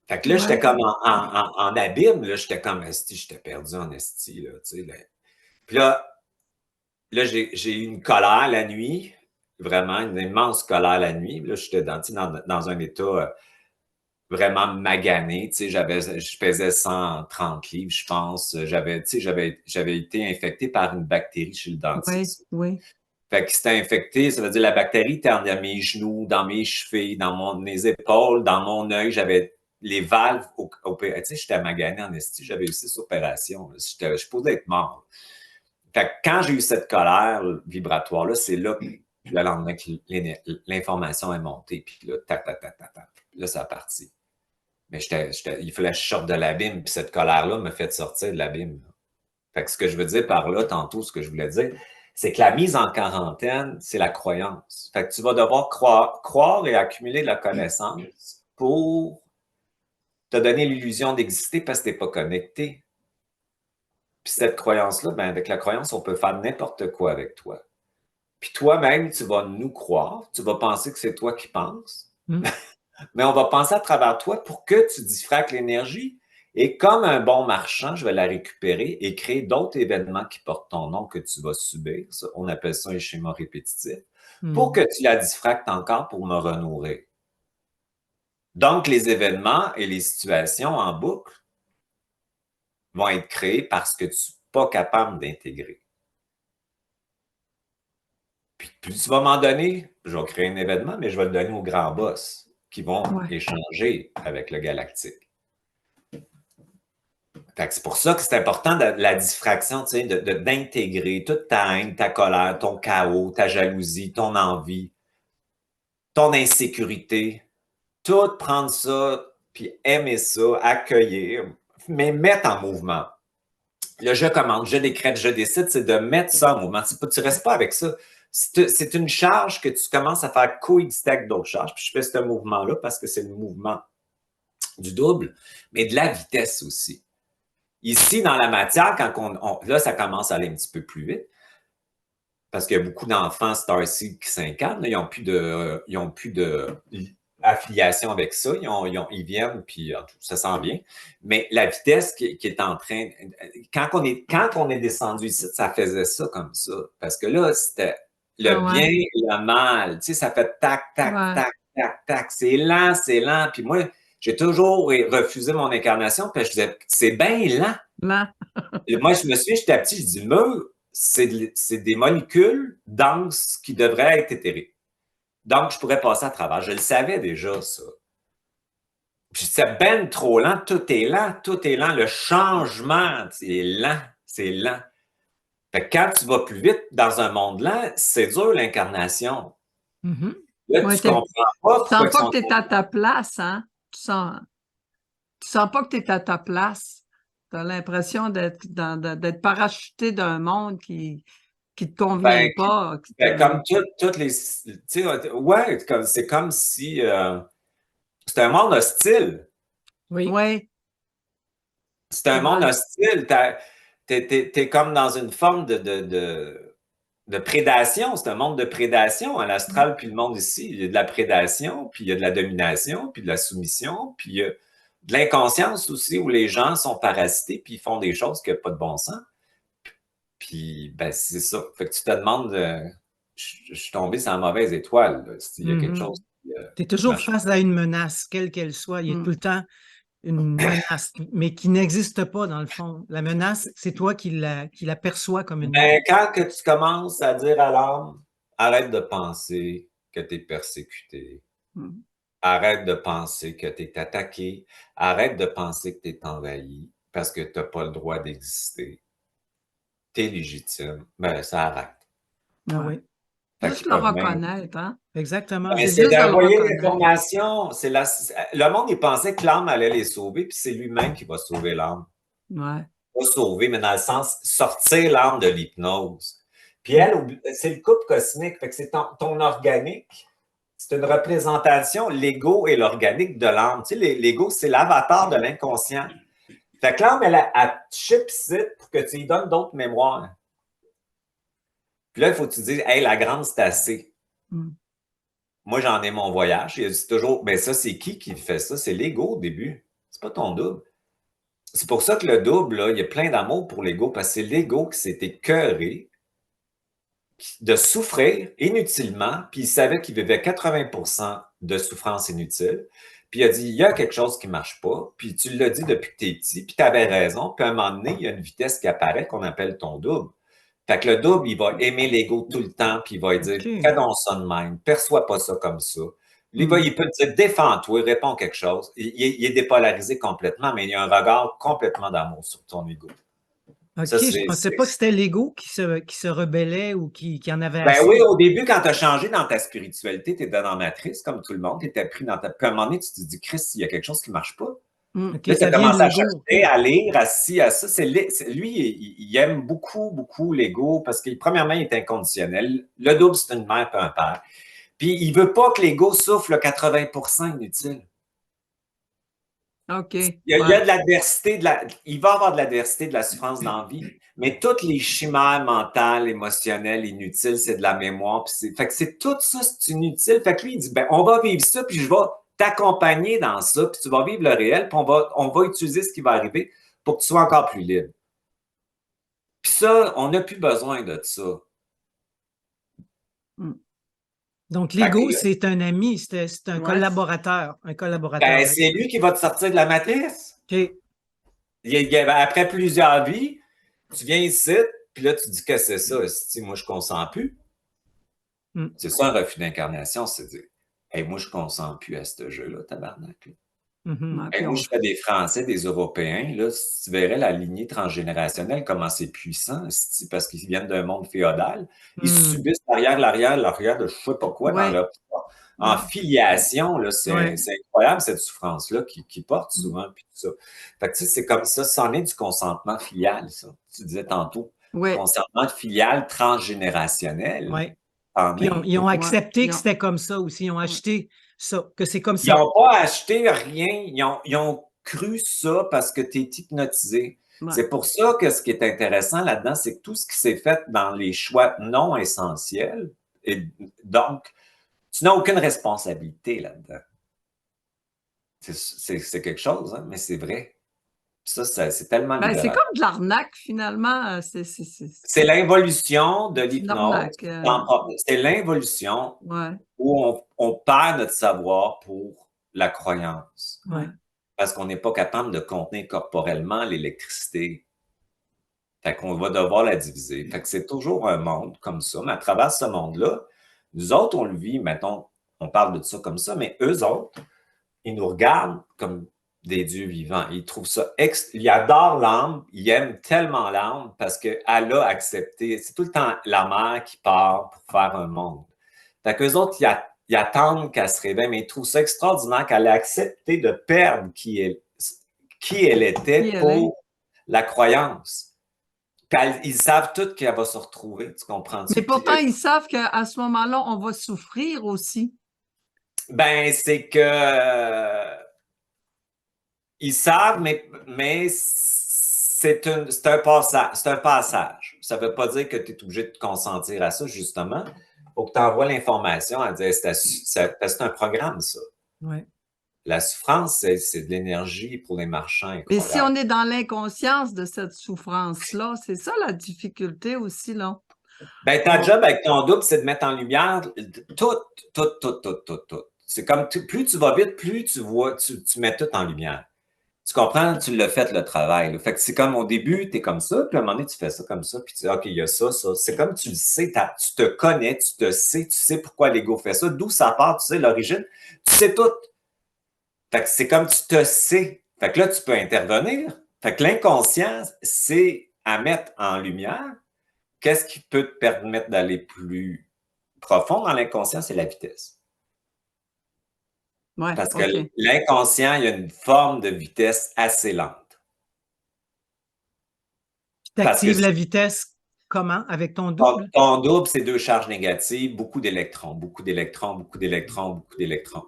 Fait que là, j'étais comme en abîme, là, j'étais comme esti, j'étais perdu en esti, là, tu sais. Là. Puis là j'ai eu une colère la nuit, vraiment une immense colère la nuit. Là, j'étais dans un état vraiment magané, tu sais, je pesais 130 livres, je pense. J'avais été infecté par une bactérie chez le dentiste. Oui. Fait que c'était infecté, ça veut dire la bactérie était dans mes genoux, dans mes chevilles, mes épaules, dans mon œil. J'avais les valves opérées. Tu sais, j'étais magané en esti, j'avais eu 6 opérations. Je pouvais être mort. Fait que quand j'ai eu cette colère vibratoire-là, c'est là que le lendemain que l'information est montée. Puis là, tac, tac, tac, tac, tac. Là, ça a parti. Mais il fallait que je sorte de l'abîme. Puis cette colère-là me fait sortir de l'abîme. Fait que ce que je veux dire par là, tantôt, ce que je voulais dire, c'est que la mise en quarantaine, c'est la croyance. Fait que tu vas devoir croire et accumuler de la connaissance pour te donner l'illusion d'exister parce que tu n'es pas connecté. Puis cette croyance-là, ben avec la croyance, on peut faire n'importe quoi avec toi. Puis toi-même, tu vas nous croire, tu vas penser que c'est toi qui penses, mais on va penser à travers toi pour que tu diffractes l'énergie. Et comme un bon marchand, je vais la récupérer et créer d'autres événements qui portent ton nom que tu vas subir. Ça, on appelle ça un schéma répétitif. Pour que tu la diffractes encore pour me renourrir. Donc, les événements et les situations en boucle vont être créés parce que tu n'es pas capable d'intégrer. Puis plus tu vas m'en donner, je vais créer un événement, mais je vais le donner aux grands boss qui vont échanger avec le galactique. C'est pour ça que c'est important la diffraction, tu sais, d'intégrer toute ta haine, ta colère, ton chaos, ta jalousie, ton envie, ton insécurité. Tout prendre ça, puis aimer ça, accueillir, mais mettre en mouvement. Le je commande, je décrète, je décide, c'est de mettre ça en mouvement. Tu ne restes pas avec ça. C'est une charge que tu commences à faire coexister avec d'autres charges. Puis je fais ce mouvement-là parce que c'est le mouvement du double, mais de la vitesse aussi. Ici, dans la matière, quand là, ça commence à aller un petit peu plus vite, parce qu'il y a beaucoup d'enfants Starseed qui s'incarnent. Ils n'ont plus de affiliation avec ça. Ils viennent, puis ça s'en vient. Mais la vitesse qui est en train... Quand on est descendu ici, ça faisait ça comme ça. Parce que là, c'était le bien et le mal. Tu sais, ça fait tac, tac, tac, tac, tac. C'est lent, c'est lent. Puis moi, j'ai toujours refusé mon incarnation, puis je disais, c'est bien lent. Moi, je me souviens, j'étais petit, je dis, le mur, c'est des molécules denses qui devraient être éthérées. Donc, je pourrais passer à travers. Je le savais déjà, ça. Puis c'est ben trop lent. Tout est lent. Tout est lent. Le changement, c'est lent. C'est lent. Fait que quand tu vas plus vite dans un monde lent, c'est dur, l'incarnation. Là, tu comprends pas. Tu sens pas que tu es à ta place, hein? Tu sens pas que tu es à ta place. Tu as l'impression d'être parachuté d'un monde qui ne te convient pas. Comme toutes les... Ouais, c'est comme si... c'est un monde hostile. Oui. C'est un monde hostile. T'es comme dans une forme de prédation. C'est un monde de prédation à l'astral, puis le monde ici. Il y a de la prédation, puis il y a de la domination, puis de la soumission, puis il y a de l'inconscience aussi, où les gens sont parasités, puis ils font des choses qui n'ont pas de bon sens. Puis, ben, c'est ça. Fait que tu te demandes, je suis tombé sur la mauvaise étoile, là, s'il y a quelque chose. Tu es toujours face à une menace, quelle qu'elle soit. Il y a tout le temps une menace, mais qui n'existe pas dans le fond. La menace, c'est toi qui la perçois comme une menace. Quand que tu commences à dire à l'âme, arrête de penser que tu es persécuté. Arrête de penser que tu es attaqué. Arrête de penser que tu es envahi parce que tu n'as pas le droit d'exister. Tu es légitime. Ben, ça arrête. Oui. Juste le reconnaître, hein? Exactement. C'est d'envoyer l'information. Le monde, il pensait que l'âme allait les sauver, puis c'est lui-même qui va sauver l'âme. Ouais. Pas sauver, mais dans le sens sortir l'âme de l'hypnose. Puis elle, c'est le couple cosmique. Fait que c'est ton organique. C'est une représentation, l'ego et l'organique de l'âme. Tu sais, l'ego, c'est l'avatar de l'inconscient. Fait que l'âme, elle a chip pour que tu lui donnes d'autres mémoires. Puis là, il faut que tu dises, hey, la grande, c'est assez. Moi, j'en ai mon voyage. C'est toujours, ben ça, c'est qui fait ça? C'est l'ego au début. C'est pas ton double. C'est pour ça que le double, là, il y a plein d'amour pour l'ego, parce que c'est l'ego qui s'est écœuré de souffrir inutilement, puis il savait qu'il vivait 80% de souffrance inutile. Puis il a dit, il y a quelque chose qui ne marche pas, puis tu l'as dit depuis que tu es petit, puis tu avais raison, puis à un moment donné, il y a une vitesse qui apparaît qu'on appelle ton double. Fait que le double, il va aimer l'ego tout le temps, puis il va lui dire, fais donc ça de même, perçois pas ça comme ça. Lui, il peut te dire, défends-toi, réponds quelque chose. Il est dépolarisé complètement, mais il y a un regard complètement d'amour sur ton ego. OK, Ça, je pensais pas que c'était l'ego qui se rebellait ou qui en avait Ben assez. oui, au début, quand tu as changé dans ta spiritualité, tu étais dans la matrice, comme tout le monde, tu étais pris dans ta. Puis à un moment donné, tu te dis, Christ, il y a quelque chose qui ne marche pas. OK, Là, tu ça as vient de commencé à l'ego. chercher, à lire, assis à ça. Lui, il aime beaucoup, beaucoup l'ego parce que, premièrement, il est inconditionnel. Le double, c'est une mère et un père. Puis, il ne veut pas que l'ego souffle le 80% inutile. OK. Il y a de l'adversité, il va avoir de l'adversité, de la souffrance dans la vie, mais toutes les chimères mentales, émotionnelles, inutiles, c'est de la mémoire. Fait que c'est tout ça, c'est inutile. Fait que lui, il dit, ben, on va vivre ça, puis je vais t'accompagner dans ça, puis tu vas vivre le réel, puis on va utiliser ce qui va arriver pour que tu sois encore plus libre. Puis ça, on n'a plus besoin de ça. Donc, l'ego, c'est un ami, c'est un collaborateur. Un collaborateur. Ben, c'est lui qui va te sortir de la matrice. OK. Après plusieurs vies, tu viens ici, puis là, tu dis que c'est ça. Si moi, je ne consens plus. C'est ça un refus d'incarnation, c'est dire hey, moi, je ne consens plus à ce jeu-là, tabarnak. Hey, moi, je fais des Français, des Européens. Là, si tu verrais la lignée transgénérationnelle, comment c'est puissant, parce qu'ils viennent d'un monde féodal. Ils subissent l'arrière de je ne sais pas quoi dans leur en filiation, là, c'est incroyable cette souffrance-là qui porte souvent. Puis tout ça. Fait que, tu sais, c'est comme ça, c'en est du consentement filial, ça. Tu disais tantôt. Consentement filial transgénérationnel. Oui. Puis ils ont accepté que c'était comme ça aussi. Ils ont acheté ça, que c'est comme ça. Ils n'ont pas acheté rien. Ils ont cru ça parce que tu es hypnotisé. C'est pour ça que ce qui est intéressant là-dedans, c'est que tout ce qui s'est fait dans les choix non essentiels, et donc, tu n'as aucune responsabilité là-dedans. C'est quelque chose, hein, mais c'est vrai. Ça, c'est tellement libérateur. C'est comme de l'arnaque, finalement. C'est l'involution de l'hypnose. C'est l'involution où on perd notre savoir pour la croyance. Parce qu'on n'est pas capable de contenir corporellement l'électricité. Fait qu'on va devoir la diviser. Fait que c'est toujours un monde comme ça. Mais à travers ce monde-là, nous autres, on le vit, mettons, on parle de ça comme ça, mais eux autres, ils nous regardent comme des dieux vivants. Ils trouvent ça... Ils adorent l'âme, ils aiment tellement l'âme parce qu'elle a accepté... C'est tout le temps la mère qui part pour faire un monde. Fait qu'eux autres, ils attendent qu'elle se réveille, mais ils trouvent ça extraordinaire qu'elle ait accepté de perdre qui elle était pour la croyance. Ils savent tous qu'elle va se retrouver, tu comprends? Mais pourtant, ils savent qu'à ce moment-là, on va souffrir aussi. Ben, c'est que... ils savent, mais c'est un passage. Ça ne veut pas dire que tu es obligé de consentir à ça, justement. Il faut que tu envoies l'information à dire c'est un programme, ça. Ouais. La souffrance, c'est de l'énergie pour les marchands. Incroyable. Mais si on est dans l'inconscience de cette souffrance-là, c'est ça la difficulté aussi, là. Ben, ta job avec ton double, c'est de mettre en lumière tout. C'est comme, plus tu vas vite, plus tu vois, tu mets tout en lumière. Tu comprends? Tu l'as fait, le travail. Là. Fait que c'est comme au début, tu es comme ça, puis à un moment donné, tu fais ça comme ça, puis tu dis, OK, il y a ça, ça. C'est comme tu le sais, tu te connais, tu sais pourquoi l'ego fait ça, d'où ça part, tu sais l'origine, tu sais tout. Fait que c'est comme tu te sais. Fait que là, tu peux intervenir. Fait que l'inconscient, c'est à mettre en lumière. Qu'est-ce qui peut te permettre d'aller plus profond dans l'inconscient? C'est la vitesse. Ouais, parce que l'inconscient, il y a une forme de vitesse assez lente. Tu actives la vitesse comment? Avec ton double? Ton double, c'est 2 charges négatives, beaucoup d'électrons, beaucoup d'électrons, beaucoup d'électrons, beaucoup d'électrons.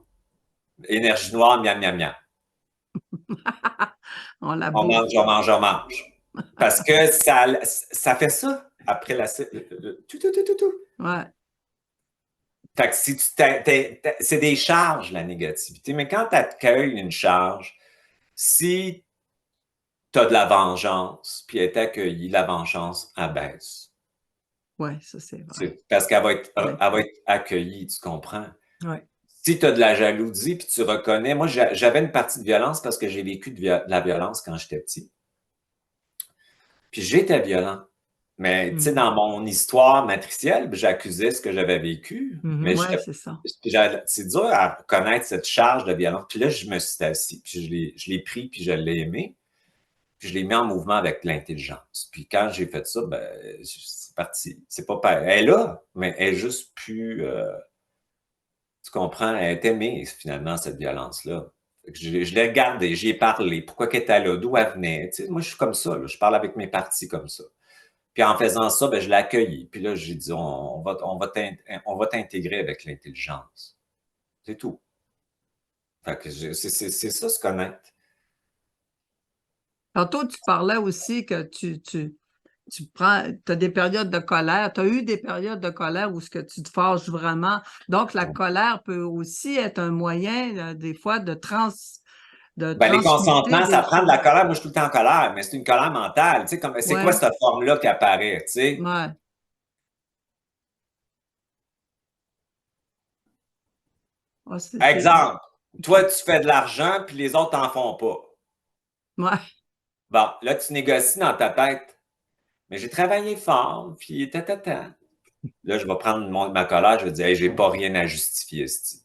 Énergie noire, miam, miam, miam. On mange. Parce que ça fait ça après la... Tout. Ouais. Fait que si c'est des charges, la négativité. Mais quand tu accueilles une charge, si tu as de la vengeance, puis elle est accueillie, la vengeance abaisse. Oui, ça c'est vrai. Parce qu'elle va être accueillie, tu comprends? Ouais. Si tu as de la jalousie, puis tu reconnais... Moi, j'avais une partie de violence parce que j'ai vécu de la violence quand j'étais petit. Puis j'étais violent. Mais, tu sais, dans mon histoire matricielle, j'accusais ce que j'avais vécu. Mais c'est ça. C'est dur à reconnaître cette charge de violence. Puis là, je me suis assis, puis je l'ai pris, puis je l'ai aimé. puis je l'ai mis en mouvement avec l'intelligence. Puis quand j'ai fait ça, ben, c'est parti. C'est pas pareil. Elle est là, mais elle est juste plus... tu comprends? Elle est aimée, finalement, cette violence-là. Je l'ai regardée, j'y ai parlé. Pourquoi qu'elle était là? D'où elle venait? Tu sais, moi, je suis comme ça. Là. Je parle avec mes parties comme ça. Puis en faisant ça, ben, je l'ai accueilli. Puis là, j'ai dit, on va t'intégrer avec l'intelligence. C'est tout. Fait que c'est ça, se connaître. Tantôt, tu parlais aussi que tu as des périodes de colère. Tu as eu des périodes de colère où ce que tu te fâches vraiment. Donc, la colère peut aussi être un moyen, des fois, de Ben, les consentements, ça prend de la colère. Moi, je suis tout le temps en colère, mais c'est une colère mentale. Tu sais, comme, c'est quoi cette forme-là qui apparaît, tu sais? Ouais. Exemple, toi, tu fais de l'argent, puis les autres t'en font pas. Ouais. Bon, là, tu négocies dans ta tête. Mais j'ai travaillé fort, puis tata. Là, je vais prendre ma colère, je vais dire, hey, j'ai pas rien à justifier, c'est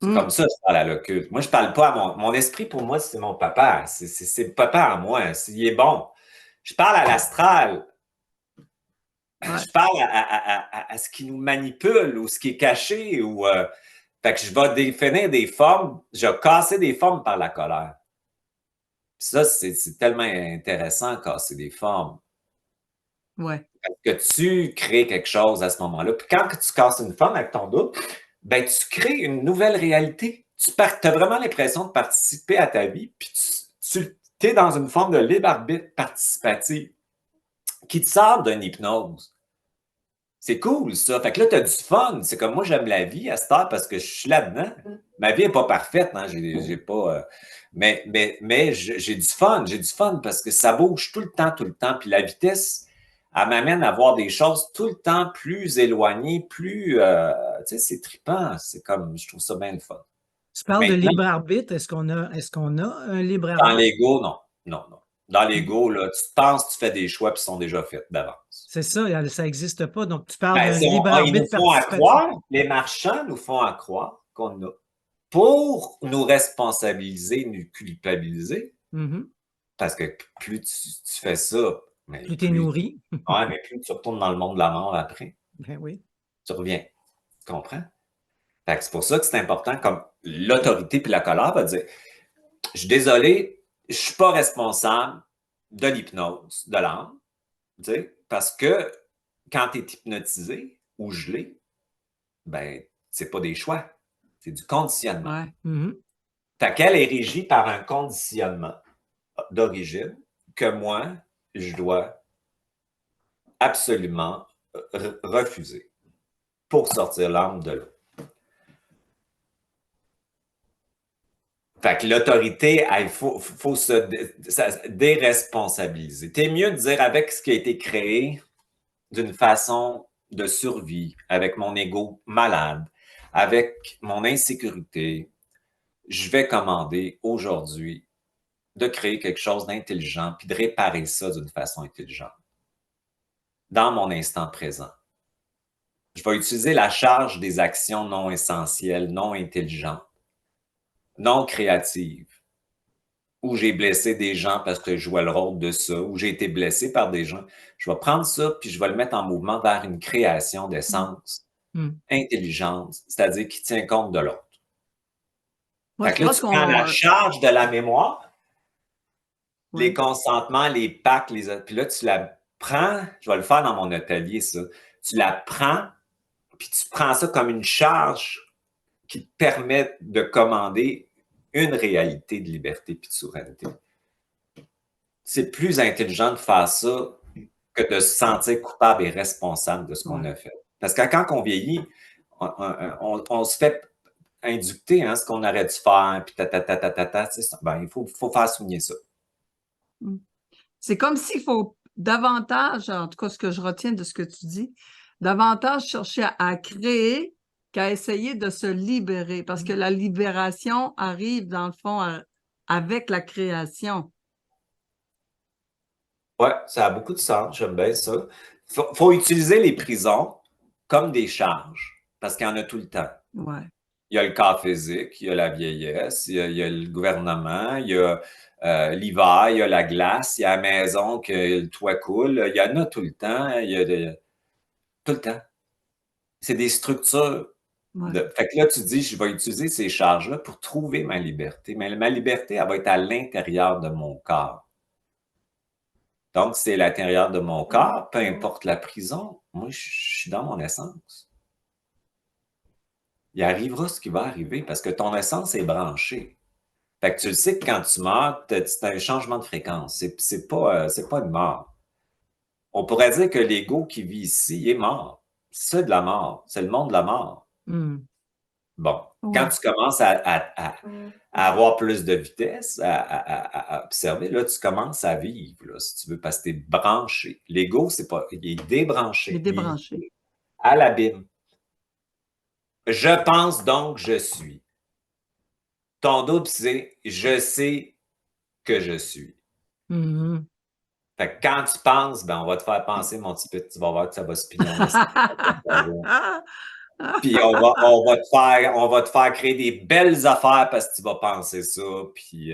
comme ça que je parle à l'occulte. Moi, je parle pas à mon esprit, pour moi, c'est mon papa. C'est le papa à moi. Il est bon. Je parle à l'astral. Ouais. Je parle à ce qui nous manipule ou ce qui est caché. Fait que je vais définir des formes. Je vais casser des formes par la colère. Puis ça, c'est tellement intéressant, casser des formes. Ouais. Parce que tu crées quelque chose à ce moment-là. Puis quand tu casses une forme avec ton doute, ben, tu crées une nouvelle réalité. Tu as vraiment l'impression de participer à ta vie, puis tu es dans une forme de libre arbitre participatif qui te sort d'une hypnose. C'est cool, ça. Fait que là, tu as du fun. C'est comme moi, j'aime la vie à cette heure parce que je suis là-dedans. Ma vie n'est pas parfaite, hein. J'ai pas. Mais j'ai du fun. J'ai du fun parce que ça bouge tout le temps. Puis la vitesse, elle m'amène à voir des choses tout le temps plus éloignées, plus. Tu sais, c'est trippant. C'est comme, je trouve ça bien le fun. Tu parles de libre arbitre. Est-ce qu'on a un libre arbitre? Dans l'ego, non. Non. Dans l'ego, là, tu penses, tu fais des choix qui sont déjà faits d'avance. C'est ça, ça n'existe pas. Donc, tu parles d'un Ils libre arbitre nous font participatif. croire, les marchands nous font croire qu'on a. Pour nous responsabiliser, nous culpabiliser, parce que plus tu fais ça, mais plus tu es nourri. Ouais, mais plus tu retournes dans le monde de la mort après. Ben oui. Tu reviens. Tu comprends? Fait que c'est pour ça que c'est important, comme l'autorité puis la colère va dire, je suis désolé, je suis pas responsable de l'hypnose de l'âme, tu sais, parce que quand tu es hypnotisé ou gelé, ben, c'est pas des choix, c'est du conditionnement. Ouais. Fait qu'elle est régie par un conditionnement d'origine que moi, je dois absolument refuser pour sortir l'âme de là. Fait que l'autorité, il faut se déresponsabiliser. T'es mieux de dire avec ce qui a été créé d'une façon de survie, avec mon ego malade, avec mon insécurité, je vais commander aujourd'hui de créer quelque chose d'intelligent puis de réparer ça d'une façon intelligente dans mon instant présent. Je vais utiliser la charge des actions non essentielles, non intelligentes, non créatives, où j'ai blessé des gens parce que je jouais le rôle de ça, où j'ai été blessé par des gens. Je vais prendre ça puis je vais le mettre en mouvement vers une création d'essence intelligente, c'est-à-dire qui tient compte de l'autre. Fait que là, tu prends la charge de la mémoire, les consentements, les pactes, puis là, tu la prends, je vais le faire dans mon atelier, ça. Tu la prends, puis tu prends ça comme une charge qui te permet de commander une réalité de liberté puis de souveraineté. C'est plus intelligent de faire ça que de se sentir coupable et responsable de ce qu'on a fait. Parce que quand on vieillit, on se fait inducter ce qu'on aurait dû faire, puis ben, il faut faire souligner ça. C'est comme s'il faut davantage, en tout cas ce que je retiens de ce que tu dis, davantage chercher à créer qu'à essayer de se libérer, parce que la libération arrive, dans le fond, avec la création. Oui, ça a beaucoup de sens, j'aime bien ça. Faut utiliser les prisons comme des charges, parce qu'il y en a tout le temps. Ouais. Il y a le corps physique, il y a la vieillesse, il y a le gouvernement, il y a l'hiver, il y a la glace, il y a la maison que le toit coule. Il y en a tout le temps. Tout le temps. C'est des structures. Ouais. Fait que là, tu dis, je vais utiliser ces charges-là pour trouver ma liberté. Mais ma liberté, elle va être à l'intérieur de mon corps. Donc, c'est à l'intérieur de mon corps, peu importe la prison. Moi, je suis dans mon essence. Il arrivera ce qui va arriver parce que ton essence est branchée. Fait que tu le sais que quand tu meurs, c'est un changement de fréquence. C'est pas une mort. On pourrait dire que l'ego qui vit ici, il est mort. C'est de la mort. C'est le monde de la mort. Hmm. Bon, Ouais. quand tu commences à avoir plus de vitesse, à observer, là, tu commences à vivre, là, si tu veux, parce que tu es branché. L'ego, c'est pas, il est débranché. Il est débranché. Il est à l'abîme. Je pense donc je suis. Ton double, c'est je sais que je suis. Mhm. Fait que quand tu penses, ben, on va te faire penser, mon petit petit, tu vas voir que ça va se pignon. Puis on va te faire créer des belles affaires parce que tu vas penser ça. Puis,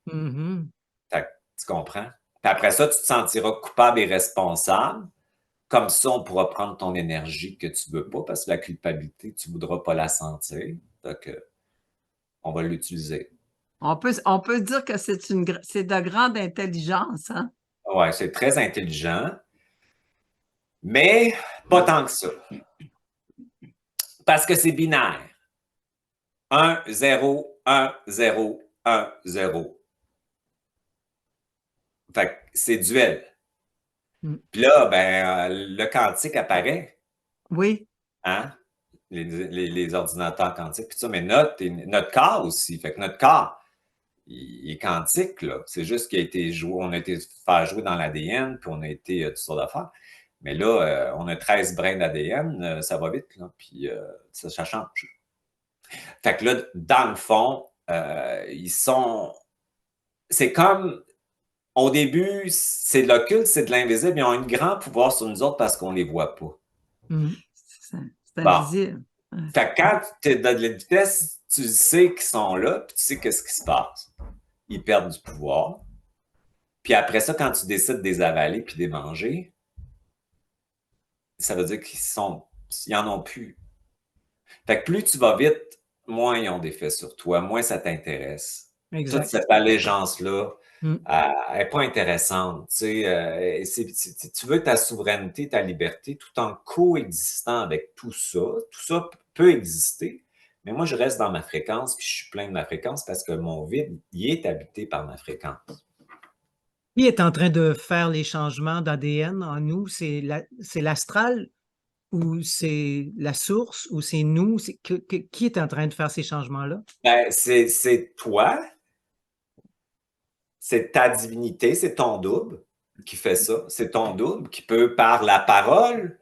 Mhm. fait que tu comprends? Puis après ça, tu te sentiras coupable et responsable. Comme ça, on pourra prendre ton énergie que tu veux pas parce que la culpabilité, tu voudras pas la sentir. Donc, on va l'utiliser. On peut dire que c'est de grande intelligence, hein? Ouais, c'est très intelligent, mais pas tant que ça. Parce que c'est binaire. 1, 0, 1, 0, 1, 0. Fait que c'est duel. Mm. Puis là, ben, le quantique apparaît, Oui. hein? Les ordinateurs quantiques, puis ça, mais notre corps aussi. Fait que notre corps, il est quantique, là. C'est juste qu'il a été joué, on a été faire jouer dans l'ADN, puis on a été toutes sortes d'affaires. Mais là, on a 13 brins d'ADN, ça va vite, là, puis ça change. Fait que là, dans le fond, ils sont. C'est comme. Au début, c'est de l'occulte, c'est de l'invisible. Ils ont un grand pouvoir sur nous autres parce qu'on ne les voit pas. Mm. C'est Bon. invisible. Ouais. Fait que quand tu es dans de la vitesse, tu sais qu'ils sont là, puis tu sais qu'est-ce qui se passe. Ils perdent du pouvoir. Puis après ça, quand tu décides de les avaler puis de les manger, ça veut dire ils en ont plus. Fait que plus tu vas vite, moins ils ont d'effet sur toi, moins ça t'intéresse. Toute Exact. cette allégeance-là, Mm. elle n'est pas intéressante. Tu veux ta souveraineté, ta liberté, tout en coexistant avec tout ça. Tout ça peut exister, mais moi, je reste dans ma fréquence, puis je suis plein de ma fréquence parce que mon vide, il est habité par ma fréquence. Qui est en train de faire les changements d'ADN en nous? C'est l'astral ou c'est la source ou c'est nous? Qui est en train de faire ces changements-là? Ben, c'est toi, c'est ta divinité, c'est ton double qui fait ça. C'est ton double qui peut, par la parole,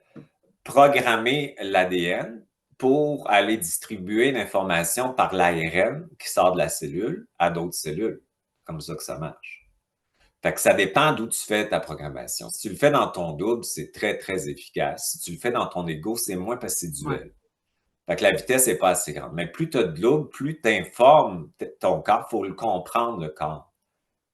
programmer l'ADN pour aller distribuer l'information par l'ARN qui sort de la cellule à d'autres cellules. Comme ça que ça marche. Fait que ça dépend d'où tu fais ta programmation. Si tu le fais dans ton double, c'est très, très efficace. Si tu le fais dans ton ego, c'est moins parce que c'est duel. Ouais. Fait que la vitesse n'est pas assez grande. Mais plus tu as de double, plus tu informes ton corps. Il faut le comprendre, le corps.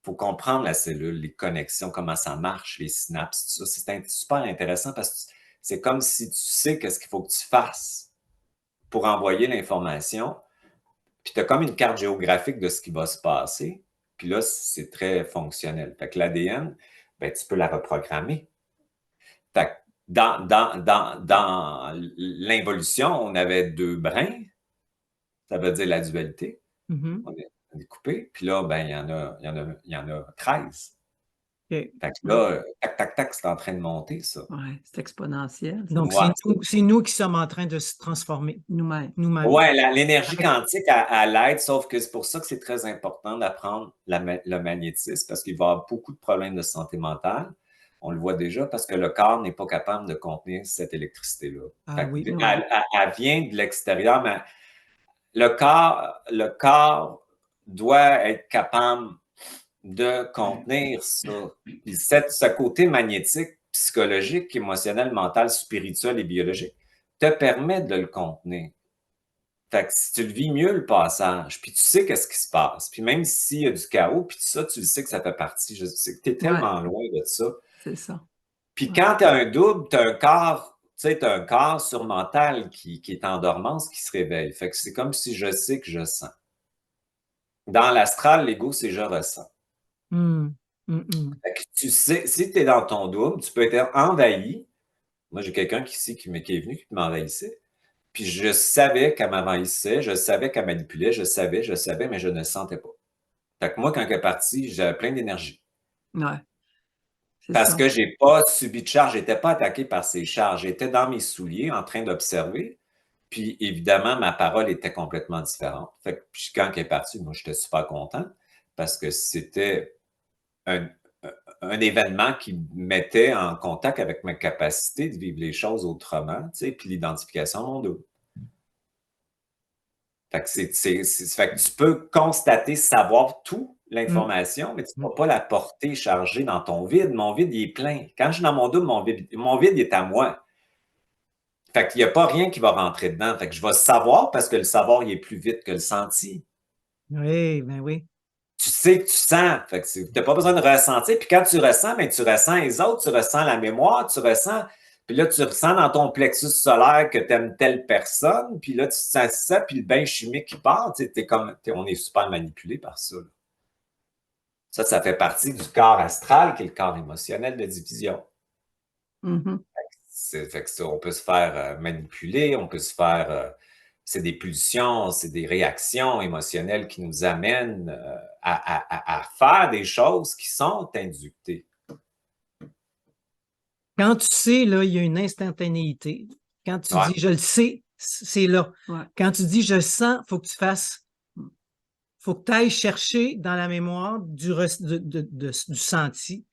Il faut comprendre la cellule, les connexions, comment ça marche, les synapses, tout ça. C'est super intéressant parce que c'est comme si tu sais qu'est-ce qu'il faut que tu fasses pour envoyer l'information. Puis tu as comme une carte géographique de ce qui va se passer. Puis là, c'est très fonctionnel. Fait que l'ADN, ben, tu peux la reprogrammer. Fait que dans l'involution, on avait 2 brins. Ça veut dire la dualité. Mhm. On est coupé. Puis là, ben, il y en a 13. OK. Fait que là, tac, tac, tac, c'est en train de monter, ça. Ouais, c'est exponentiel. ça. Donc, Ouais. c'est nous qui sommes en train de se transformer Nous-mêmes. nous-mêmes. Ouais, l'énergie quantique, elle aide, sauf que c'est pour ça que c'est très important d'apprendre le magnétisme, parce qu'il va y avoir beaucoup de problèmes de santé mentale. On le voit déjà parce que le corps n'est pas capable de contenir cette électricité-là. Ah Fait que oui. elle vient de l'extérieur, mais le corps doit être capable de contenir ça. Puis ce côté magnétique, psychologique, émotionnel, mental, spirituel et biologique te permet de le contenir. Fait que si tu le vis mieux, le passage, puis tu sais qu'est-ce qui se passe, puis même s'il y a du chaos, puis ça, tu le sais que ça fait partie, je sais que tu es Ouais, tellement loin de ça. c'est ça. Puis Ouais. quand tu as un double, tu as un corps, tu sais, tu as un corps surmental qui est en dormance, qui se réveille. Fait que c'est comme si je sais que je sens. Dans l'astral, l'ego, c'est je ressens. Hum, Fait que tu sais, si tu es dans ton double, tu peux être envahi. Moi, j'ai quelqu'un ici qui est venu, qui m'envahissait. Puis je savais qu'elle m'envahissait, je savais qu'elle manipulait, je savais, mais je ne sentais pas. Fait que moi, quand elle est partie, j'avais plein d'énergie. Ouais, c'est Parce ça. que j'ai pas subi de charge, j'étais pas attaqué par ces charges. J'étais dans mes souliers en train d'observer. Puis évidemment, ma parole était complètement différente. Fait que puis quand elle est partie, moi, j'étais super content parce que c'était un, un événement qui me mettait en contact avec ma capacité de vivre les choses autrement, tu sais, puis l'identification à mon dos. Fait que, fait que tu peux constater, savoir tout l'information, mais tu ne vas pas la porter chargée dans ton vide. Mon vide, il est plein. Quand je suis dans mon double, mon vide il est à moi. Fait qu'il n'y a pas rien qui va rentrer dedans. Fait que je vais savoir parce que le savoir, il est plus vite que le senti. Oui, ben oui. Tu sais que tu sens. Fait que tu n'as pas besoin de ressentir. Puis quand tu ressens, ben, tu ressens les autres, tu ressens la mémoire, tu ressens. Puis là, tu ressens dans ton plexus solaire que tu aimes telle personne. Puis là, tu sens ça, puis le bain chimique qui part. On est super manipulé par ça. Là. Ça fait partie du corps astral qui est le corps émotionnel de division. Mhm. Fait que ça, on peut se faire manipuler, on peut se faire. C'est des pulsions, c'est des réactions émotionnelles qui nous amènent à faire des choses qui sont inductées. Quand tu sais, là, il y a une instantanéité. Quand tu Ouais. dis je le sais, c'est là. Ouais. Quand tu dis je sens, il faut que tu fasses, faut que tu ailles chercher dans la mémoire du senti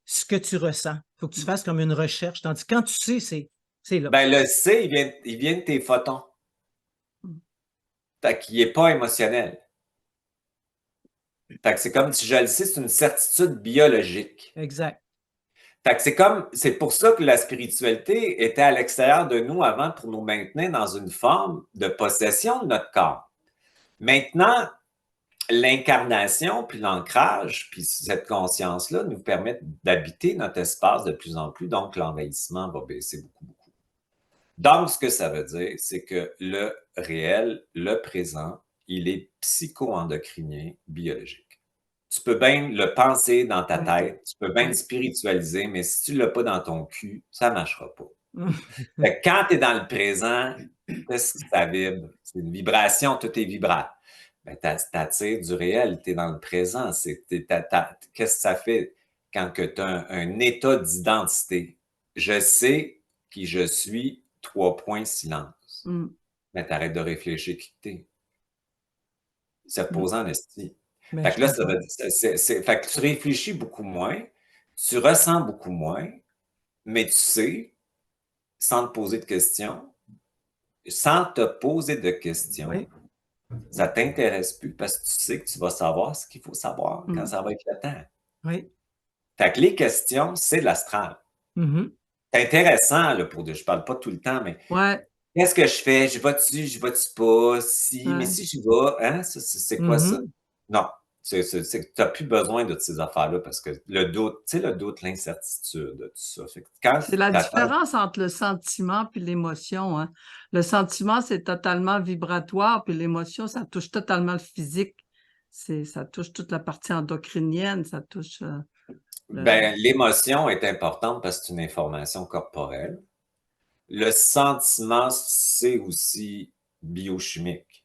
ce que tu ressens. Il faut que tu fasses comme une recherche. Tandis que quand tu sais, c'est là. Ben, le C, il vient de tes photons. Fait qu'il n'est pas émotionnel. Fait que c'est comme si je le sais, c'est une certitude biologique. Exact. Fait que c'est pour ça que la spiritualité était à l'extérieur de nous avant pour nous maintenir dans une forme de possession de notre corps. Maintenant, l'incarnation, puis l'ancrage, puis cette conscience-là nous permettent d'habiter notre espace de plus en plus, donc l'envahissement va baisser beaucoup, beaucoup. Donc, ce que ça veut dire, c'est que le réel, le présent, il est psycho-endocrinien, biologique. Tu peux bien le penser dans ta tête, tu peux bien le spiritualiser, mais si tu ne l'as pas dans ton cul, ça ne marchera pas. Fait que quand tu es dans le présent, qu'est-ce que ça vibre? C'est une vibration, tout est vibrant. Ben, tu attires du réel, tu es dans le présent. Qu'est-ce que ça fait quand tu as un état d'identité? Je sais qui je suis, 3 points, silence. Mm. Mais tu arrêtes de réfléchir qui tu es. Ça te pose en esti. Ben, Fait je que là, comprends. fait que tu réfléchis beaucoup moins, tu ressens beaucoup moins, mais tu sais, sans te poser de questions, sans te poser de questions, Oui. ça t'intéresse plus parce que tu sais que tu vas savoir ce qu'il faut savoir quand Mm. ça va être le temps. Oui. Fait que les questions, c'est de l'astral. Mhm. C'est intéressant, là, je parle pas tout le temps, mais Ouais, qu'est-ce que je fais? Je vais-tu pas? Si, mais ouais. si je vais, hein? C'est quoi ça? Mhm. Non. Tu n'as plus besoin de ces affaires-là parce que le doute, tu sais, le doute, l'incertitude, tout ça. Fait que quand C'est la ta tête- différence entre le sentiment et l'émotion, hein. Le sentiment, c'est totalement vibratoire, puis l'émotion, ça touche totalement le physique. Ça touche toute la partie endocrinienne, ça touche ben, l'émotion est importante parce que c'est une information corporelle. Le sentiment, c'est aussi biochimique.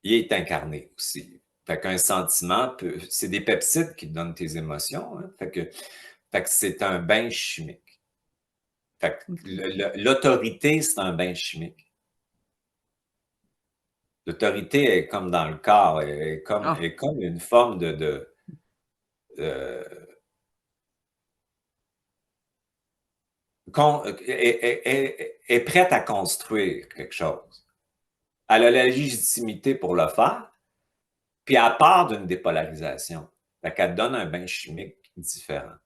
Il est incarné aussi. Fait qu'un sentiment, c'est des peptides qui donnent tes émotions. Hein. Fait que c'est un bain chimique. Fait que l'autorité, c'est un bain chimique. L'autorité est comme dans le corps, est comme une forme euh, est prête à construire quelque chose. Elle a la légitimité pour le faire, puis elle part d'une dépolarisation. Fait qu'elle donne un bain chimique différent.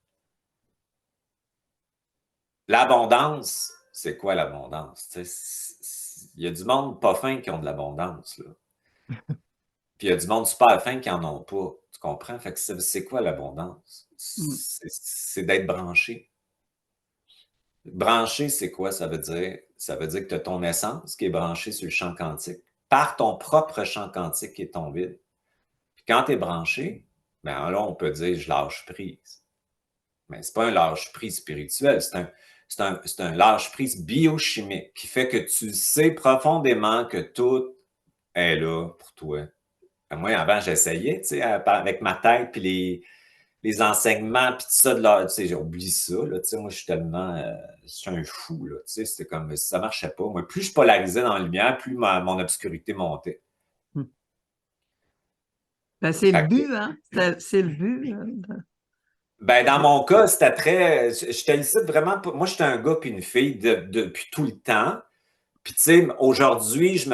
L'abondance, c'est quoi l'abondance? Il y a du monde pas fin qui ont de l'abondance, là. Puis il y a du monde super fin qui en ont pas. Tu comprends? Fait que c'est quoi l'abondance? C'est d'être branché. Branché, c'est quoi? Ça veut dire que tu as ton essence qui est branchée sur le champ quantique, par ton propre champ quantique qui est ton vide. Puis quand tu es branché, ben là, on peut dire je lâche prise. Mais c'est pas un lâche prise spirituel, c'est un lâche prise biochimique qui fait que tu sais profondément que tout est là pour toi. Moi, avant, j'essayais, tu sais, avec ma tête, puis les enseignements, puis tout ça, tu sais, j'ai oublié ça, là, tu sais, moi, je suis tellement, je suis un fou, là, tu sais, c'était comme, ça marchait pas. Moi, plus je polarisais dans la lumière, plus mon obscurité montait. Ben, c'est le Fait que, but, hein? C'est le but. ben, dans mon cas, c'était très, j'étais ici vraiment, moi, j'étais un gars puis une fille depuis tout le temps. Puis, tu sais, aujourd'hui, tu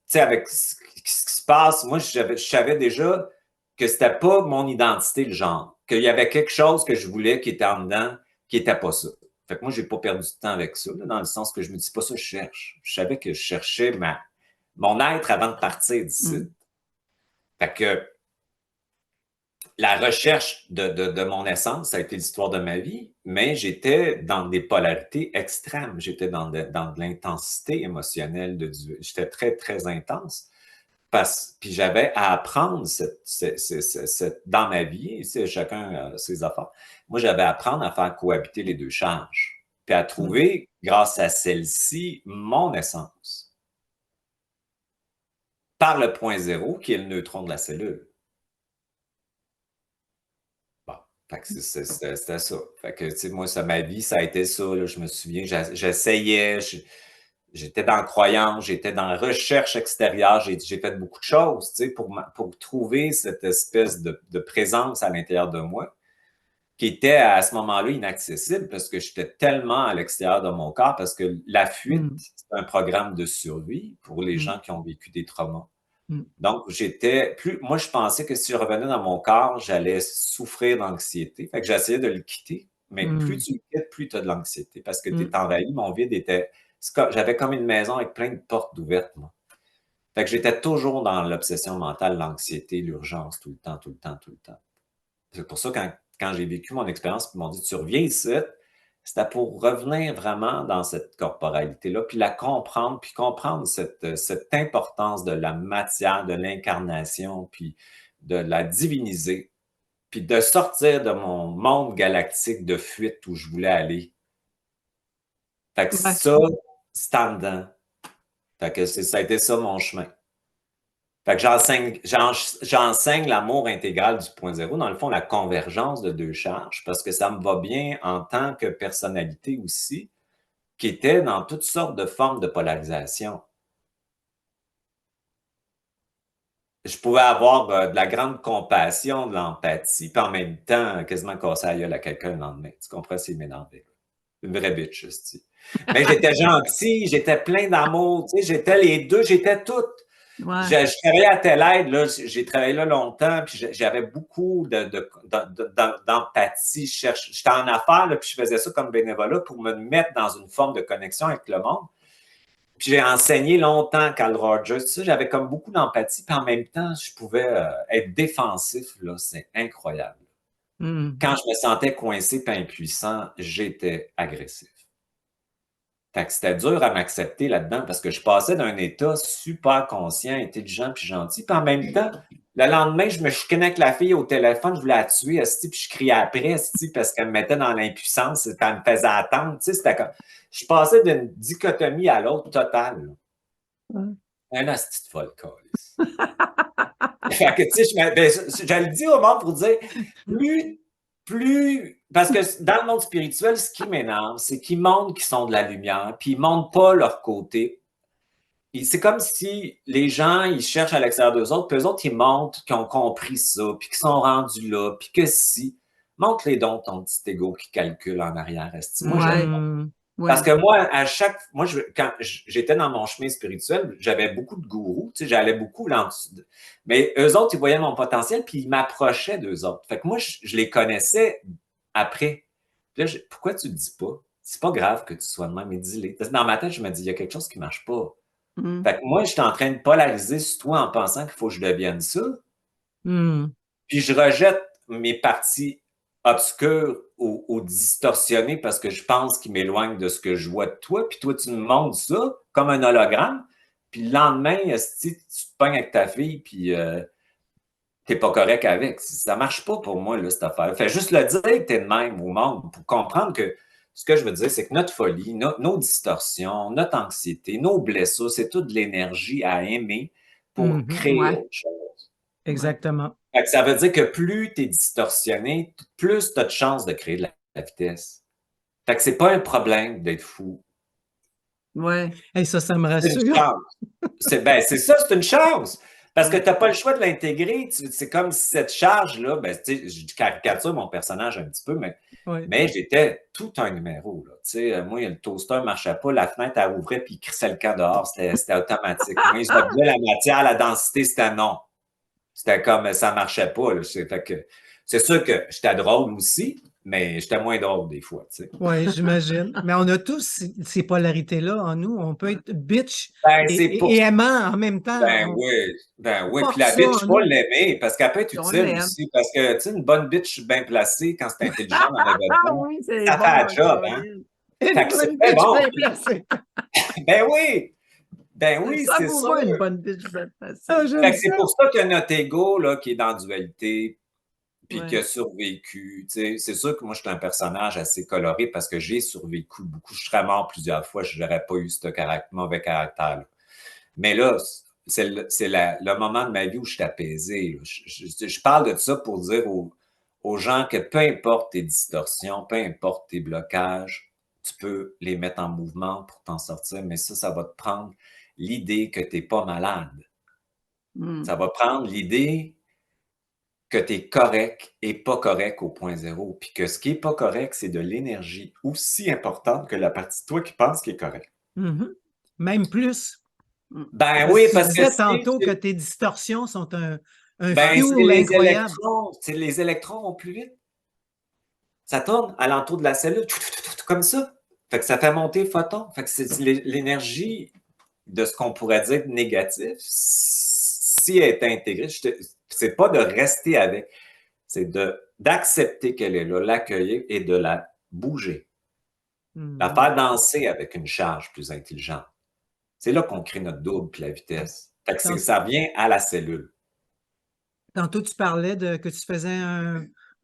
sais, avec ce qui se passe, moi, je savais déjà que c'était pas mon identité, le genre. Qu'il y avait quelque chose que je voulais qui était en dedans, qui était pas ça. Fait que moi, j'ai pas perdu de temps avec ça, là, dans le sens que je me dis pas ça, je cherche. Je savais que je cherchais mon être avant de partir d'ici. Fait que la recherche de mon essence, ça a été l'histoire de ma vie, mais j'étais dans des polarités extrêmes. J'étais dans de l'intensité émotionnelle j'étais très, très intense. Puis j'avais à apprendre dans ma vie, chacun a ses affaires. Moi, j'avais à apprendre à faire cohabiter les deux charges, puis à trouver, grâce à celle-ci, mon essence. Par le point zéro, qui est le neutron de la cellule. Fait que c'était ça. Fait que, tu sais, moi, ma vie, ça a été ça, là, je me souviens. J'essayais, j'étais dans la croyance, j'étais dans la recherche extérieure, j'ai fait beaucoup de choses, tu sais, pour trouver cette espèce de présence à l'intérieur de moi qui était à ce moment-là inaccessible parce que j'étais tellement à l'extérieur de mon corps parce que la fuite, c'est un programme de survie pour les gens qui ont vécu des traumas. Donc, moi, je pensais que si je revenais dans mon corps, j'allais souffrir d'anxiété. Fait que j'essayais de le quitter, mais plus tu le quittes, plus tu as de l'anxiété parce que tu es envahi. Mon vide était. J'avais comme une maison avec plein de portes ouvertes, moi. Fait que j'étais toujours dans l'obsession mentale, l'anxiété, l'urgence, tout le temps, tout le temps, tout le temps. C'est pour ça, quand j'ai vécu mon expérience, ils m'ont dit tu reviens ici, c'était pour revenir vraiment dans cette corporalité-là, puis la comprendre, puis comprendre cette importance de la matière, de l'incarnation, puis de la diviniser, puis de sortir de mon monde galactique de fuite où je voulais aller. Fait que ça, c'est en dedans. Fait que ça a été ça mon chemin. Fait que j'enseigne l'amour intégral du point zéro, dans le fond, la convergence de deux charges, parce que ça me va bien en tant que personnalité aussi, qui était dans toutes sortes de formes de polarisation. Je pouvais avoir de la grande compassion, de l'empathie, puis en même temps, quasiment casser la gueule à quelqu'un le lendemain. Tu comprends? C'est m'énerver. Une vraie bitch, je dis. Mais j'étais gentil, j'étais plein d'amour, tu sais, j'étais les deux, j'étais toute. Ouais. Je travaillais à Telaide, là, j'ai travaillé là longtemps, puis j'avais beaucoup d'empathie. J'étais en affaires, là, puis je faisais ça comme bénévolat pour me mettre dans une forme de connexion avec le monde. Puis j'ai enseigné longtemps Carl Rogers, tout ça, j'avais comme beaucoup d'empathie, puis en même temps, je pouvais être défensif, là, c'est incroyable. Quand je me sentais coincé et impuissant, j'étais agressif. Fait que c'était dur à m'accepter là-dedans parce que je passais d'un état super conscient, intelligent puis gentil. Puis en même temps, le lendemain, je me chicanais avec la fille au téléphone, je voulais la tuer, puis je criais après, parce qu'elle me mettait dans l'impuissance, puis elle me faisait attendre. C'était comme. Je passais d'une dichotomie à l'autre totale. Un asti de folle, câlisse. Fait que, tu sais, je le dis au monde pour dire, parce que dans le monde spirituel, ce qui m'énerve, c'est qu'ils montrent qu'ils sont de la lumière, puis ils montrent pas leur côté. C'est comme si les gens, ils cherchent à l'extérieur d'eux autres, puis eux autres, ils montrent qu'ils ont compris ça, puis qu'ils sont rendus là, puis que si. Montre-les donc ton petit ego qui calcule en arrière. Moi, j'aime. Parce que moi, quand j'étais dans mon chemin spirituel, j'avais beaucoup de gourous, tu sais, j'allais beaucoup là-dessus. Mais eux autres, ils voyaient mon potentiel, puis ils m'approchaient d'eux autres. Fait que moi, je les connaissais après. Puis là, pourquoi tu le dis pas? C'est pas grave que tu sois de même, mais dis-le. Dans ma tête, je me dis, il y a quelque chose qui marche pas. Fait que moi, je suis en train de polariser sur toi en pensant qu'il faut que je devienne ça. Hmm. Puis je rejette mes parties obscures ou distorsionnées parce que je pense qu'ils m'éloignent de ce que je vois de toi. Puis toi, tu me montres ça comme un hologramme. Puis le lendemain, esti, tu te pognes avec ta fille, puis t'es pas correct avec. Ça marche pas pour moi, là, cette affaire. Fais juste le dire que t'es de même au monde pour comprendre que ce que je veux dire, c'est que notre folie, nos distorsions, notre anxiété, nos blessures, c'est toute de l'énergie à aimer pour Mhm. créer Ouais. autre chose. Exactement. Fait que ça veut dire que plus tu es distorsionné, plus tu as de chances de créer de la vitesse. Fait que c'est pas un problème d'être fou. Ouais. Hey, ça me C'est une rassure. chance. C'est ça, c'est une chance. Parce que Ouais. tu n'as pas le choix de l'intégrer. C'est comme si cette charge-là, ben, tu sais, je caricature mon personnage un petit peu, Oui. mais j'étais tout un numéro. Là. Tu sais, moi, le toaster ne marchait pas, la fenêtre, elle ouvrait puis il crissait le camp dehors. C'était automatique. Moi, je disais la matière, la densité, c'était non. C'était comme, ça marchait pas. Là. Fait que, c'est sûr que j'étais drôle aussi, mais j'étais moins drôle des fois. Tu sais. Oui, j'imagine. Mais on a tous ces polarités-là en nous. On peut être bitch Ben, et, c'est pour et aimant en même Ben temps. oui, ben On oui. Puis porte la ça bitch, en faut nous. l'aimer parce qu'elle peut être On utile l'aime. aussi. Parce que, tu sais, une bonne bitch bien placée quand c'est intelligent dans la Ah besoin, oui, c'est ça fait la bon, job, hein? Caroline. Fait Une que c'est bonne très bitch bon. bien placée. Ben oui, ben C'est oui, c'est sûr. savoureux, une bonne bitch bien Ah, placée. j'aime Fait que c'est ça. pour ça que notre ego, là, qui est dans la dualité, puis qui Ouais. a survécu, tu sais, c'est sûr que moi, je suis un personnage assez coloré parce que j'ai survécu beaucoup. Je serais mort plusieurs fois, je n'aurais pas eu ce mauvais caractère-là. Mais là, c'est le moment de ma vie où je suis apaisé. Je parle de ça pour dire aux gens que peu importe tes distorsions, peu importe tes blocages, tu peux les mettre en mouvement pour t'en sortir, mais ça va te prendre l'idée que tu n'es pas malade. Mm. Ça va prendre l'idée que tu es correct et pas correct au point zéro, puis que ce qui n'est pas correct, c'est de l'énergie aussi importante que la partie de toi qui pense qui est correct. Mhm. Même plus. Mm. Ben Parce oui, que tu parce que disais si tantôt que tes distorsions sont un ben, fuel incroyable. les électrons vont plus vite. Ça tourne alentour de la cellule, comme ça. Fait que ça fait monter le photon. Fait que c'est l'énergie de ce qu'on pourrait dire négatif, si elle est intégrée, c'est pas de rester avec, c'est d'accepter qu'elle est là, l'accueillir et de la bouger. La Mhm. faire danser avec une charge plus intelligente. C'est là qu'on crée notre double puis la vitesse. Fait que Tant- ça vient à la cellule. Tantôt, tu parlais que tu faisais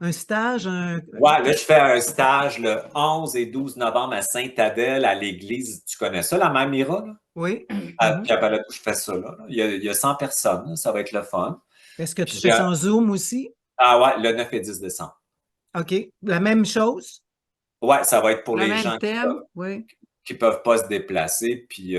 un stage. Ouais, là, je fais un stage le 11 et 12 novembre à Sainte-Adèle, à l'église. Tu connais ça, la Mère Mira, là? Oui. À Mhm. Capalatou, je fais ça, là. Il y a 100 personnes, là. Ça va être le fun. Est-ce que Puis tu fais ça en Zoom aussi? ah ouais, le 9 et 10 décembre. OK. La même chose? Ouais, ça va être pour Le les même gens thème, oui. qui peuvent pas se déplacer. Puis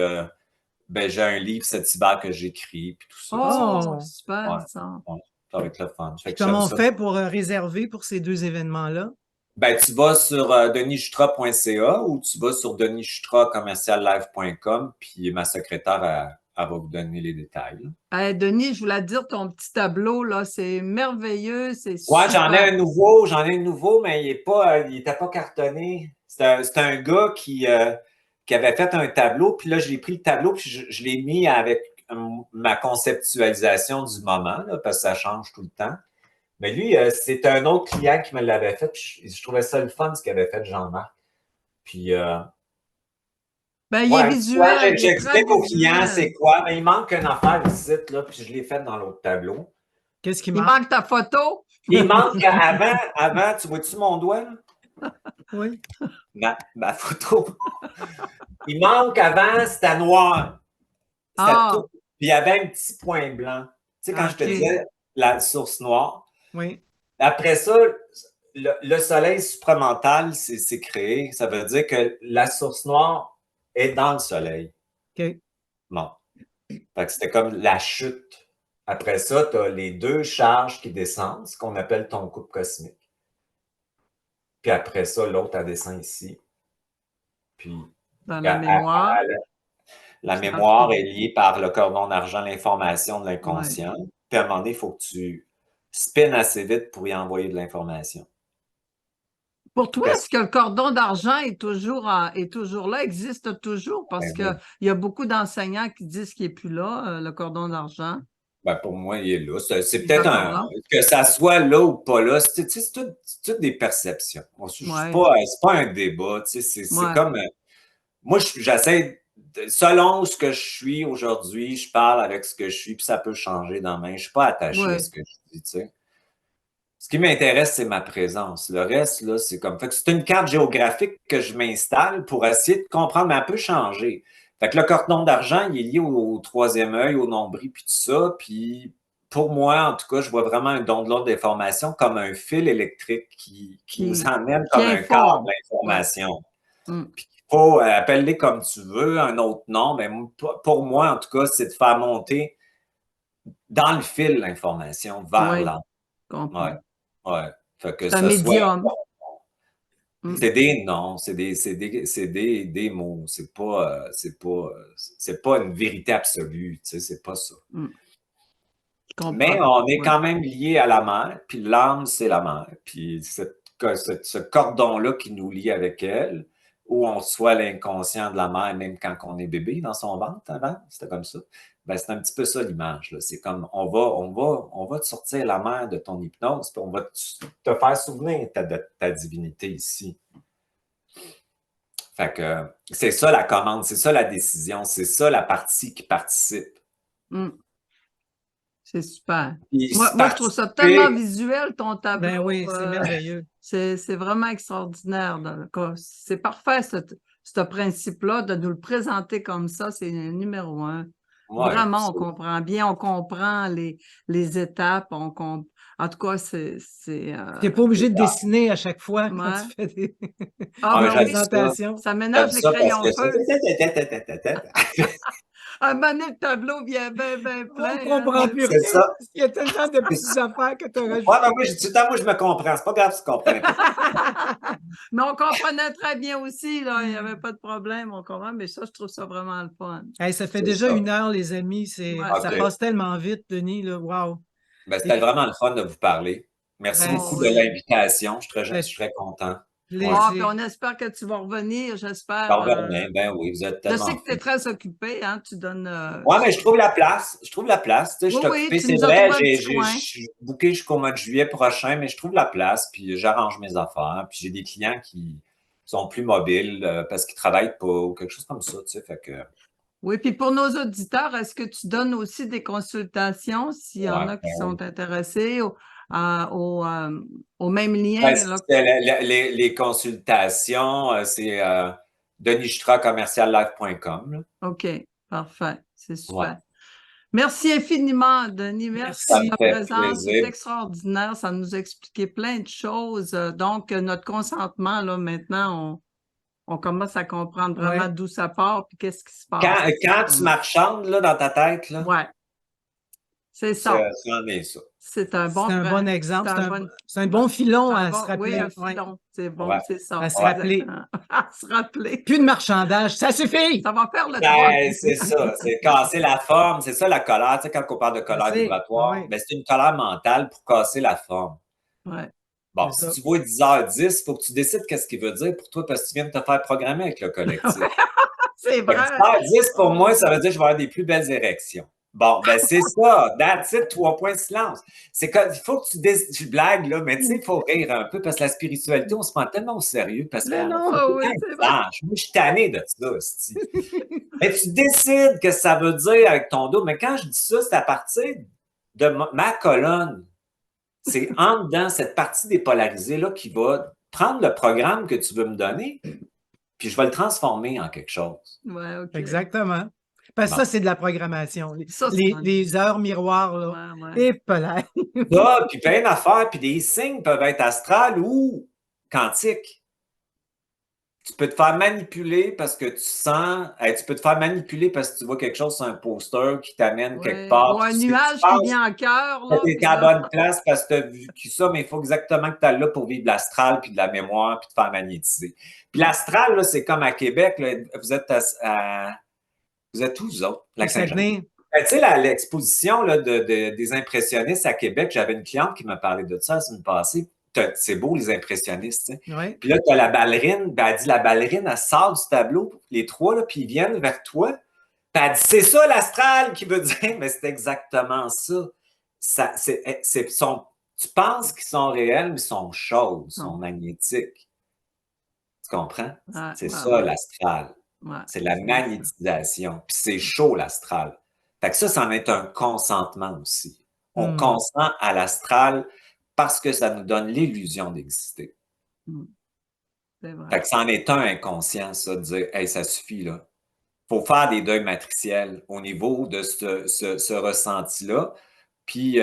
ben, j'ai un livre cet hiver que j'écris, puis tout ça. Oh, Oh! super, Ouais, ça. ouais, ça va être le fun. Fait Puis que j'aime comment on ça. fait pour réserver pour ces deux événements-là? Ben, tu vas sur denisjutra.ca ou tu vas sur denisjutra@commerciallive.com, puis ma secrétaire, elle va vous donner les détails. Là. Hey, Denis, je voulais te dire, ton petit tableau, là, c'est merveilleux, c'est Ouais, super. j'en ai un nouveau, mais il était pas cartonné. C'est un gars qui avait fait un tableau, puis là, j'ai pris le tableau, puis je l'ai mis avec ma conceptualisation du moment, là, parce que ça change tout le temps. Mais lui, c'est un autre client qui me l'avait fait, puis je trouvais ça le fun, ce qu'avait fait Jean-Marc. Puis, Ben, il est ouais, tu vois, visuel, il est très j'explique aux clients c'est visuel. quoi, mais il manque une affaire ici, là, puis je l'ai fait dans l'autre tableau. Qu'est-ce qui Il manque? manque ta photo. Il manque qu'avant, tu vois-tu mon doigt, là? Oui. Ma photo. Il manque qu'avant, c'était noir. C'était Ah, tout. Puis il y avait un petit point blanc. Tu sais, quand Ah, je te OK. disais la source noire, Oui. après ça, le soleil supramental s'est créé. Ça veut dire que la source noire est dans le soleil. OK. Bon. Fait que c'était comme la chute. Après ça, tu as les deux charges qui descendent, ce qu'on appelle ton couple cosmique. Puis après ça, l'autre, elle descend ici. Puis dans la à- mémoire. la Puis mémoire ensuite, est liée par le cordon d'argent, l'information de ouais. l'inconscient. Puis à un moment donné, il faut que tu spins assez vite pour y envoyer de l'information. Pour toi, Qu'est-ce est-ce que le cordon d'argent est toujours là, existe toujours? Parce ben, qu'il y a beaucoup d'enseignants qui disent qu'il n'est plus là, le cordon d'argent. ben, pour moi, il est là. C'est Il est peut-être encore là. que ça soit là ou pas là, c'est toutes des perceptions. Ouais, C'est pas un débat, tu sais, c'est ouais, comme, moi, j'essaie, selon ce que je suis aujourd'hui, je parle avec ce que je suis, puis ça peut changer demain. Je suis pas attaché à ouais. ce que je dis, tu sais. Ce qui m'intéresse, c'est ma présence. Le reste, là, c'est comme, fait que c'est une carte géographique que je m'installe pour essayer de comprendre, mais elle peut changer. Fait que le cordon d'argent, il est lié au troisième œil, au nombril, puis tout ça. Puis pour moi, en tout cas, je vois vraiment un don de l'ordre des formations comme un fil électrique qui nous emmène Qui comme un câble informe. Ouais. d'information. Mm. Puis il faut appeler comme tu veux, un autre nom, mais pour moi, en tout cas, c'est de faire monter dans le fil l'information vers Oui, l'âme. je Ouais, comprends. ouais. Fait que C'est un ce soit, médium. Mm. c'est des noms, des mots. C'est pas une vérité absolue, tu sais, c'est pas ça. Mm. Je Mais comprends. on est Ouais. quand même lié à la mère, puis l'âme, c'est la mère. Puis ce cordon-là qui nous lie avec elle, où on soit l'inconscient de la mère, même quand on est bébé dans son ventre avant, c'était comme ça. Ben, c'est un petit peu ça l'image, là. C'est comme on va te sortir la mère de ton hypnose, puis on va te faire souvenir de ta divinité ici. Fait que c'est ça la commande, c'est ça la décision, c'est ça la partie qui participe. Mm. C'est super. Puis Moi, je trouve ça tellement participer, visuel, ton Ben tableau. oui, c'est merveilleux. C'est vraiment extraordinaire. C'est parfait, ce principe-là, de nous le présenter comme ça, c'est numéro un. ouais, Vraiment, on comprend bien, on comprend les étapes. En tout cas, T'es pas obligé de dessiner à chaque fois quand ouais. tu fais des, Ah, ouais, des ben oui, j'aime ça. présentations. ça J'aime ménage les ça parce crayons que feu. c'est Un moment donné, le tableau vient bien On plein. ne Hein, comprend plus c'est rien ça. parce qu'il y a tellement de petites affaires que tu as Ouais, rajoutées. mais moi, je me comprends. C'est pas grave si tu comprenais pas. Mais on comprenait très bien aussi, là, il n'y avait pas de problème, on comprend, mais ça, je trouve ça vraiment le fun. Hey, ça fait C'est déjà ça. 1 heure, les amis. Ouais. Ça OK. passe tellement vite, Denis. Là. Wow. Ben, Et c'était vraiment le fun de vous parler. Merci ben, Oh, beaucoup de oui. l'invitation. ben, Je suis très content. Ouais. Ah, puis plaisir. on espère que tu vas revenir, j'espère. Bon, ben oui, vous êtes Je sais tellement que tu es fous. très occupé, hein, tu donnes... Ouais, mais je trouve la place. Je trouve la place. Tu sais, je Oui, suis oui, occupé, tu c'est nous as vrai. trouvé un petit Je coin. suis booké jusqu'au mois de juillet prochain, mais je trouve la place. Puis j'arrange mes affaires. Puis j'ai des clients qui sont plus mobiles parce qu'ils travaillent pas ou quelque chose comme ça. Tu sais, fait que, Oui, puis pour nos auditeurs, est-ce que tu donnes aussi des consultations s'il y en ouais, a qui ben oui. sont intéressés au même lien? Ben, Là? les consultations, c'est denisjutra@commerciallife.com, là. OK, parfait, c'est Ouais, super. Merci infiniment, Denis. Merci ça de me ta fait présence. C'est plaisir. extraordinaire. Ça nous a expliqué plein de choses. Donc, notre consentement, là, maintenant, on commence à comprendre vraiment Ouais. d'où ça part et qu'est-ce qui se passe. Quand tu marchandes là, dans ta tête, là, Ouais, c'est ça. c'en est ça. C'est un C'est bon un bon c'est exemple. un bon, C'est un bon filon à se oui, un rappeler. Ouais. filon. C'est bon, Ouais, c'est À ça. se ouais. rappeler. Exactement. À se rappeler. Plus de marchandage. Ça suffit! Ça va faire le tour. Ben, c'est ça, c'est casser la forme, c'est ça la colère. Tu sais, quand on parle de Je colère sais. Ah vibratoire, oui, ben, c'est une colère mentale pour casser la forme. Ouais. Bon, c'est si ça. tu vois 10h10, il faut que tu décides qu'est-ce qu'il veut dire pour toi parce que tu viens de te faire programmer avec le collectif. C'est Fait que vrai. 10h10, pour moi, ça veut dire que je vais avoir des plus belles érections. Bon, ben c'est ça. That's it, 3 points de silence. C'est comme, il faut que tu décides, je blague, là, mais tu sais, il faut rire un peu parce que la spiritualité, on se prend tellement au sérieux parce Mais qu'on non! fait Ah tout le oui, temps c'est un vrai. message. Moi, je suis tanné de ça, hostie. Mais tu décides que ça veut dire avec ton dos. Mais quand je dis ça, c'est à partir de ma colonne. C'est en dedans, cette partie dépolarisée-là qui va prendre le programme que tu veux me donner, puis je vais le transformer en quelque chose. Ouais, OK. Exactement. Parce que Bon. ça, c'est de la programmation. Ça, c'est Les heures miroirs, là. ouais, ouais. Et pelin. Ça, puis plein d'affaires, puis des signes peuvent être astrales ou quantiques. Tu peux te faire manipuler parce que tu sens, tu peux te faire manipuler parce que tu vois quelque chose sur un poster qui t'amène quelque Ouais. part. Ou un Puis tu nuage qui penses vient en cœur, que là, tu puis es à la là. bonne place parce que tu as vu ça, mais il faut exactement que tu ailles là pour vivre de l'astral, puis de la mémoire, puis te faire magnétiser. Puis l'astral, là, c'est comme à Québec, là, vous êtes où, vous autres? Au Lac-Saint-Jean. Saguenay. Ben, tu sais, l'exposition là, des impressionnistes à Québec, j'avais une cliente qui m'a parlé de ça la semaine passée. c'est beau, les impressionnistes, tu sais. Ouais. Puis là, tu as la ballerine, ben, elle dit, la ballerine, elle sort du tableau, les trois, là, puis ils viennent vers toi. Puis elle dit, c'est ça l'astral qui veut dire, mais c'est exactement ça. Tu penses qu'ils sont réels, mais ils sont chauds, ils sont magnétiques. Tu comprends? Ouais, C'est ouais, ça ouais. l'astral. Ouais, C'est la c'est ça. magnétisation. Puis c'est chaud l'astral. Fait que ça en est un consentement aussi. On Hmm. consent à l'astral parce que ça nous donne l'illusion d'exister. C'est vrai. Fait que ça en est un inconscient, ça, de dire, hey, ça suffit, là. Faut faire des deuils matriciels au niveau de ce ressenti-là. Puis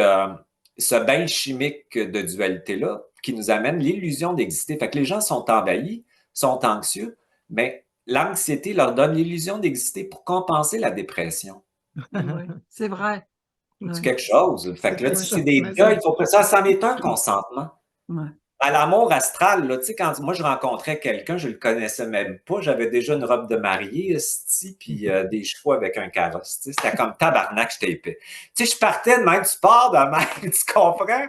ce bain chimique de dualité-là qui nous amène l'illusion d'exister. Fait que les gens sont envahis, sont anxieux, mais l'anxiété leur donne l'illusion d'exister pour compenser la dépression. Oui, c'est vrai. C'est Ouais. quelque chose. Fait que là, quelque c'est chose, des mais deuils, ça en est un consentement. Ouais. À l'amour astral, là, tu sais, quand moi je rencontrais quelqu'un, je le connaissais même pas, j'avais déjà une robe de mariée, esti, puis des chevaux avec un carrosse. Tu sais, c'était comme tabarnak, j'étais épais. Tu sais, je partais de même, tu pars de même, tu comprends?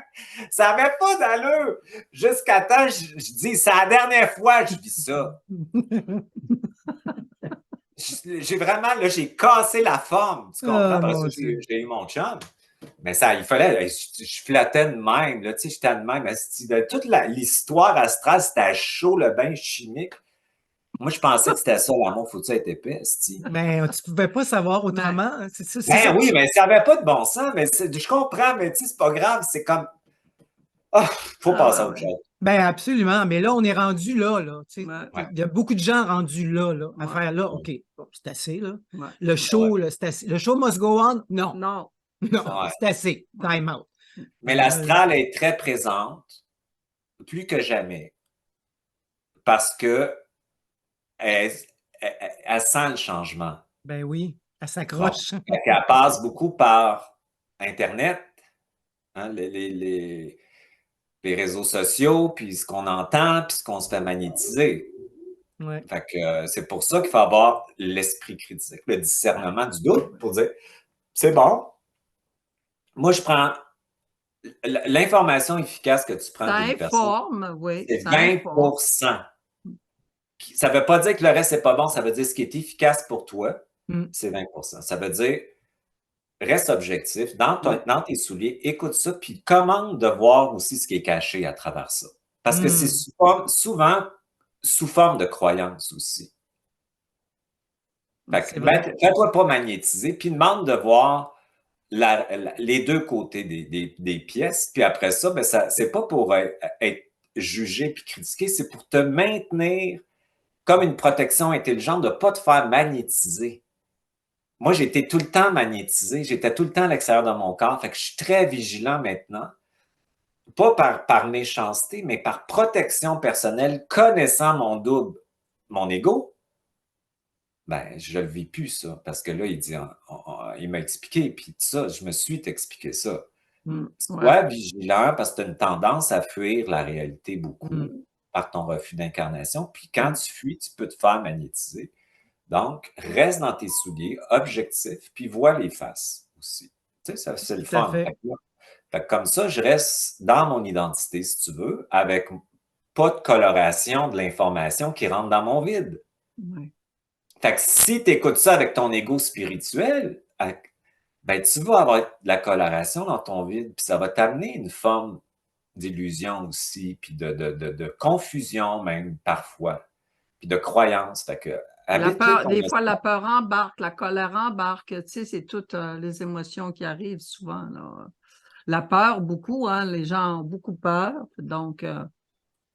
Ça n'avait pas d'allure. Jusqu'à temps, je dis, c'est la dernière fois que je vis ça. J'ai vraiment, là, j'ai cassé la forme, tu comprends? Ah, Parce mon que Dieu. j'ai eu mon chum. Mais ça, il fallait, je flattais de même, là, tu sais, j'étais de même. Toute l'histoire astrale, c'était chaud, le bain chimique. Moi, je pensais que c'était ça, l'amour, faut-tu être épais, esti? Mais tu pouvais pas savoir autrement. C'est ça, c'est ça. Ben oui, mais ça n'avait pas de bon sens, mais je comprends, mais tu sais, c'est pas grave, c'est comme, faut passer à autre chose. Ben absolument, mais là, on est rendu là, là. Tu sais. Ouais. Ouais. Il y a beaucoup de gens rendus là, là, à Ouais. faire là. OK, bon, c'est assez, là. Ouais. Le show, là, c'est assez. Le show must go on? Non. Non. Non, Ouais. c'est assez. Time out. Mais Là, l'astral est très présente, plus que jamais, parce que elle sent le changement. ben oui, elle Bon. s'accroche. Elle passe beaucoup par Internet, hein, les réseaux sociaux, puis ce qu'on entend, puis ce qu'on se fait magnétiser. Ouais. Fait que c'est pour ça qu'il faut avoir l'esprit critique, le discernement du doute pour dire c'est bon. Moi, je prends l'information efficace que tu prends Ça d'une personne, informe, oui. c'est Ça 20 informe. Ça ne veut pas dire que le reste n'est pas bon, ça veut dire ce qui est efficace pour toi, Mm. c'est 20 Ça veut dire reste objectif, dans tes souliers, écoute ça, puis commande de voir aussi ce qui est caché à travers ça. Parce que c'est souvent sous forme de croyance aussi. Fait C'est que, vrai. fais-toi pas magnétiser, puis demande de voir les deux côtés des pièces, puis après ça, ben c'est pas pour être jugé puis critiqué, c'est pour te maintenir comme une protection intelligente de ne pas te faire magnétiser. Moi, j'étais tout le temps magnétisé, j'étais tout le temps à l'extérieur de mon corps, fait que je suis très vigilant maintenant, pas par méchanceté, mais par protection personnelle, connaissant mon double, mon ego. Ben, je le vis plus, ça, parce que là, il dit, il m'a expliqué, puis ça, je me suis expliqué ça. Sois vigilant parce que tu as une tendance à fuir la réalité beaucoup par ton refus d'incarnation, puis quand tu fuis, tu peux te faire magnétiser. Donc, reste dans tes souliers, objectif, puis vois les faces aussi. Tu sais, ça, c'est le Tout à fun. fait. Fait que comme ça, je reste dans mon identité, si tu veux, avec pas de coloration de l'information qui rentre dans mon vide. Oui. Fait que si tu écoutes ça avec ton ego spirituel, ben, tu vas avoir de la coloration dans ton vide, puis ça va t'amener une forme d'illusion aussi, puis de confusion même parfois, puis de croyance. Fait que La peur, des fois, la peur embarque, la colère embarque, tu sais, c'est toutes les émotions qui arrivent souvent, là. La peur, beaucoup, hein, les gens ont beaucoup peur, donc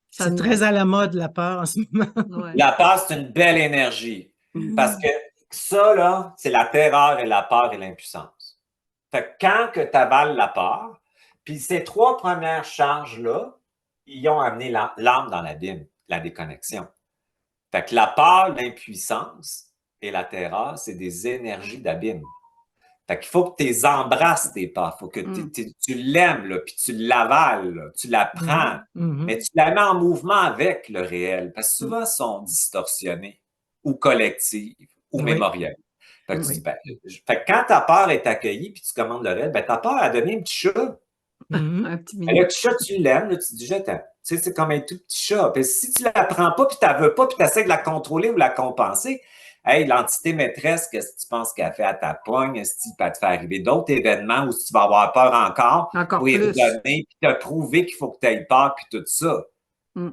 c'est très à la mode, la peur, en ce moment. Ouais. La peur, c'est une belle énergie, parce que ça, là, c'est la terreur et la peur et l'impuissance. Fait que quand que tu avales la peur, puis ces trois premières charges-là, ils ont amené l'âme dans l'abîme, la déconnexion. Fait que la peur, l'impuissance et la terreur, c'est des énergies d'abîme. Fait qu'il faut que tu les embrasses, tes peurs. Il faut que tu l'aimes, là, puis tu l'avales, là, tu la prends, mais tu la mets en mouvement avec le réel. Parce que souvent, elles sont distorsionnées ou collectives ou mémorielles. Fait que, tu dis, ben, fait que quand ta peur est accueillie, puis tu commandes le réel, ben, ta peur a donné un petit chat. Un petit Le petit chat, tu l'aimes, là, tu dis, je t'aime. Tu sais, c'est comme un tout petit chat. Puis si tu la prends pas, puis tu la veux pas, puis tu essaies de la contrôler ou la compenser, hey, l'entité maîtresse, qu'est-ce que tu penses qu'elle fait à ta pogne? Est-ce qu'il peut te faire arriver d'autres événements où tu vas avoir peur encore pour y plus. redonner, puis te prouver qu'il faut que tu aies peur, puis tout ça. Mm.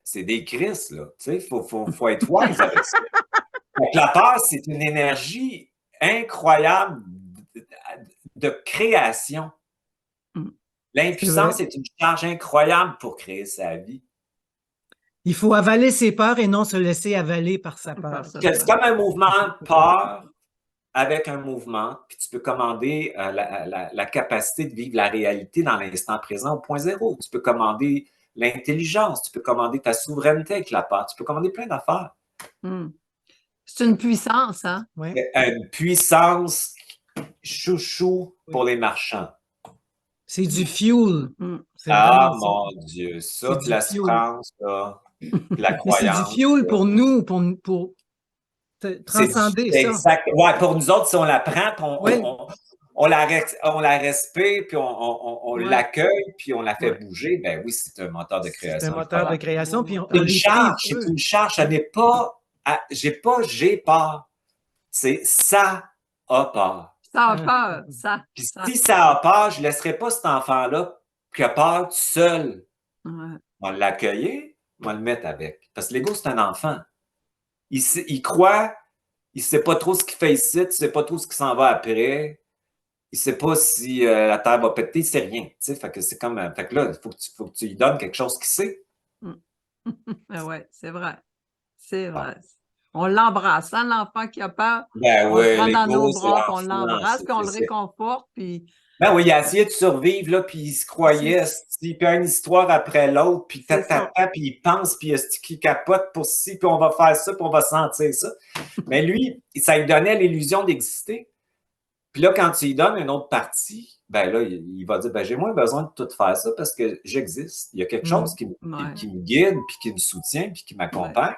C'est des crises, là. Tu sais, il faut être wise avec ça. Donc, la peur, c'est une énergie incroyable de création. L'impuissance est une charge incroyable pour créer sa vie. Il faut avaler ses peurs et non se laisser avaler par sa peur. C'est comme un mouvement peur avec un mouvement, puis tu peux commander la capacité de vivre la réalité dans l'instant présent au point zéro. Tu peux commander l'intelligence, tu peux commander ta souveraineté avec la peur, tu peux commander plein d'affaires. C'est une puissance, hein? Oui. Une puissance chouchou pour les marchands. C'est du fuel. Ah, mon Dieu, ça, de la souffrance, là, la croyance. C'est du fuel pour nous, pour transcender ça. Exact. Ouais, pour nous autres, si on la prend, on la respire, puis on l'accueille, puis on la fait bouger, ben oui, c'est un moteur de création. C'est un moteur de création, puis c'est une charge, ça n'est pas j'ai peur. C'est ça a peur. Ça a peur, ça. Puis si ça a peur, je ne laisserai pas cet enfant-là qui a peur tout seul. On va l'accueillir, on va le mettre avec. Parce que l'ego, c'est un enfant. Il croit, il ne sait pas trop ce qu'il fait ici, il ne sait pas trop ce qui s'en va après. Il ne sait pas si la terre va péter, il ne sait rien. Fait que c'est comme. Fait que là, il faut que tu lui donnes quelque chose qu'il sait. Oui, c'est vrai. C'est vrai. On l'embrasse, hein, l'enfant qui a peur. Ben on oui, le prend dans nos bras, c'est on l'embrasse, puis on le réconforte. Puis... Ben oui, il a essayé de survivre, là, puis il se croyait, puis il a une histoire après l'autre, puis puis il pense, puis il capote pour ci, puis on va faire ça, puis on va sentir ça. Mais lui, ça lui donnait l'illusion d'exister. Puis là, quand tu lui donnes une autre partie, ben là, il va dire, ben j'ai moins besoin de tout faire ça parce que j'existe. Il y a quelque chose qui me guide, puis qui me soutient, puis qui m'accompagne.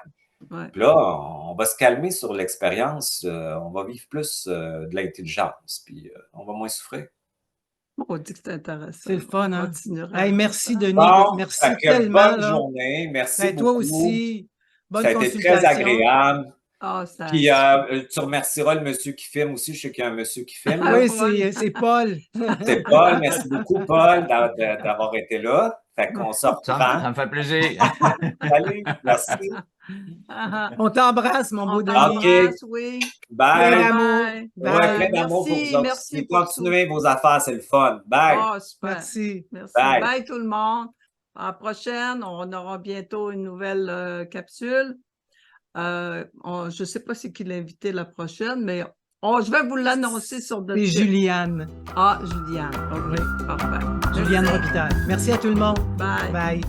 Puis là, on va se calmer sur l'expérience, on va vivre plus de l'intelligence, puis on va moins souffrir. On dit que c'est intéressant. C'est le fun, hein? Hey, merci, Denis. Bon, merci tellement. Bonne journée. Merci beaucoup. Toi aussi. Bonne ça a été très agréable. Puis tu remercieras le monsieur qui filme aussi. Je sais qu'il y a un monsieur qui filme. Oui, c'est Paul. C'est Paul. Merci beaucoup, Paul, d'avoir été là. Fait qu'on se reprend. Ça me fait plaisir. Salut. Merci. On t'embrasse, mon beau Denis. Oui. Bye. Plein d'amour. Plein d'amour pour vous autres. Merci. Continuez vos affaires, c'est le fun. Bye. Super. Merci. Bye tout le monde. À la prochaine, on aura bientôt une nouvelle capsule. Je ne sais pas c'est qui l'invité la prochaine, mais je vais vous l'annoncer sur C'est Juliane. Ah, Juliane. Oui, parfait. Juliane Robitaille. Merci à tout le monde. Bye. Bye.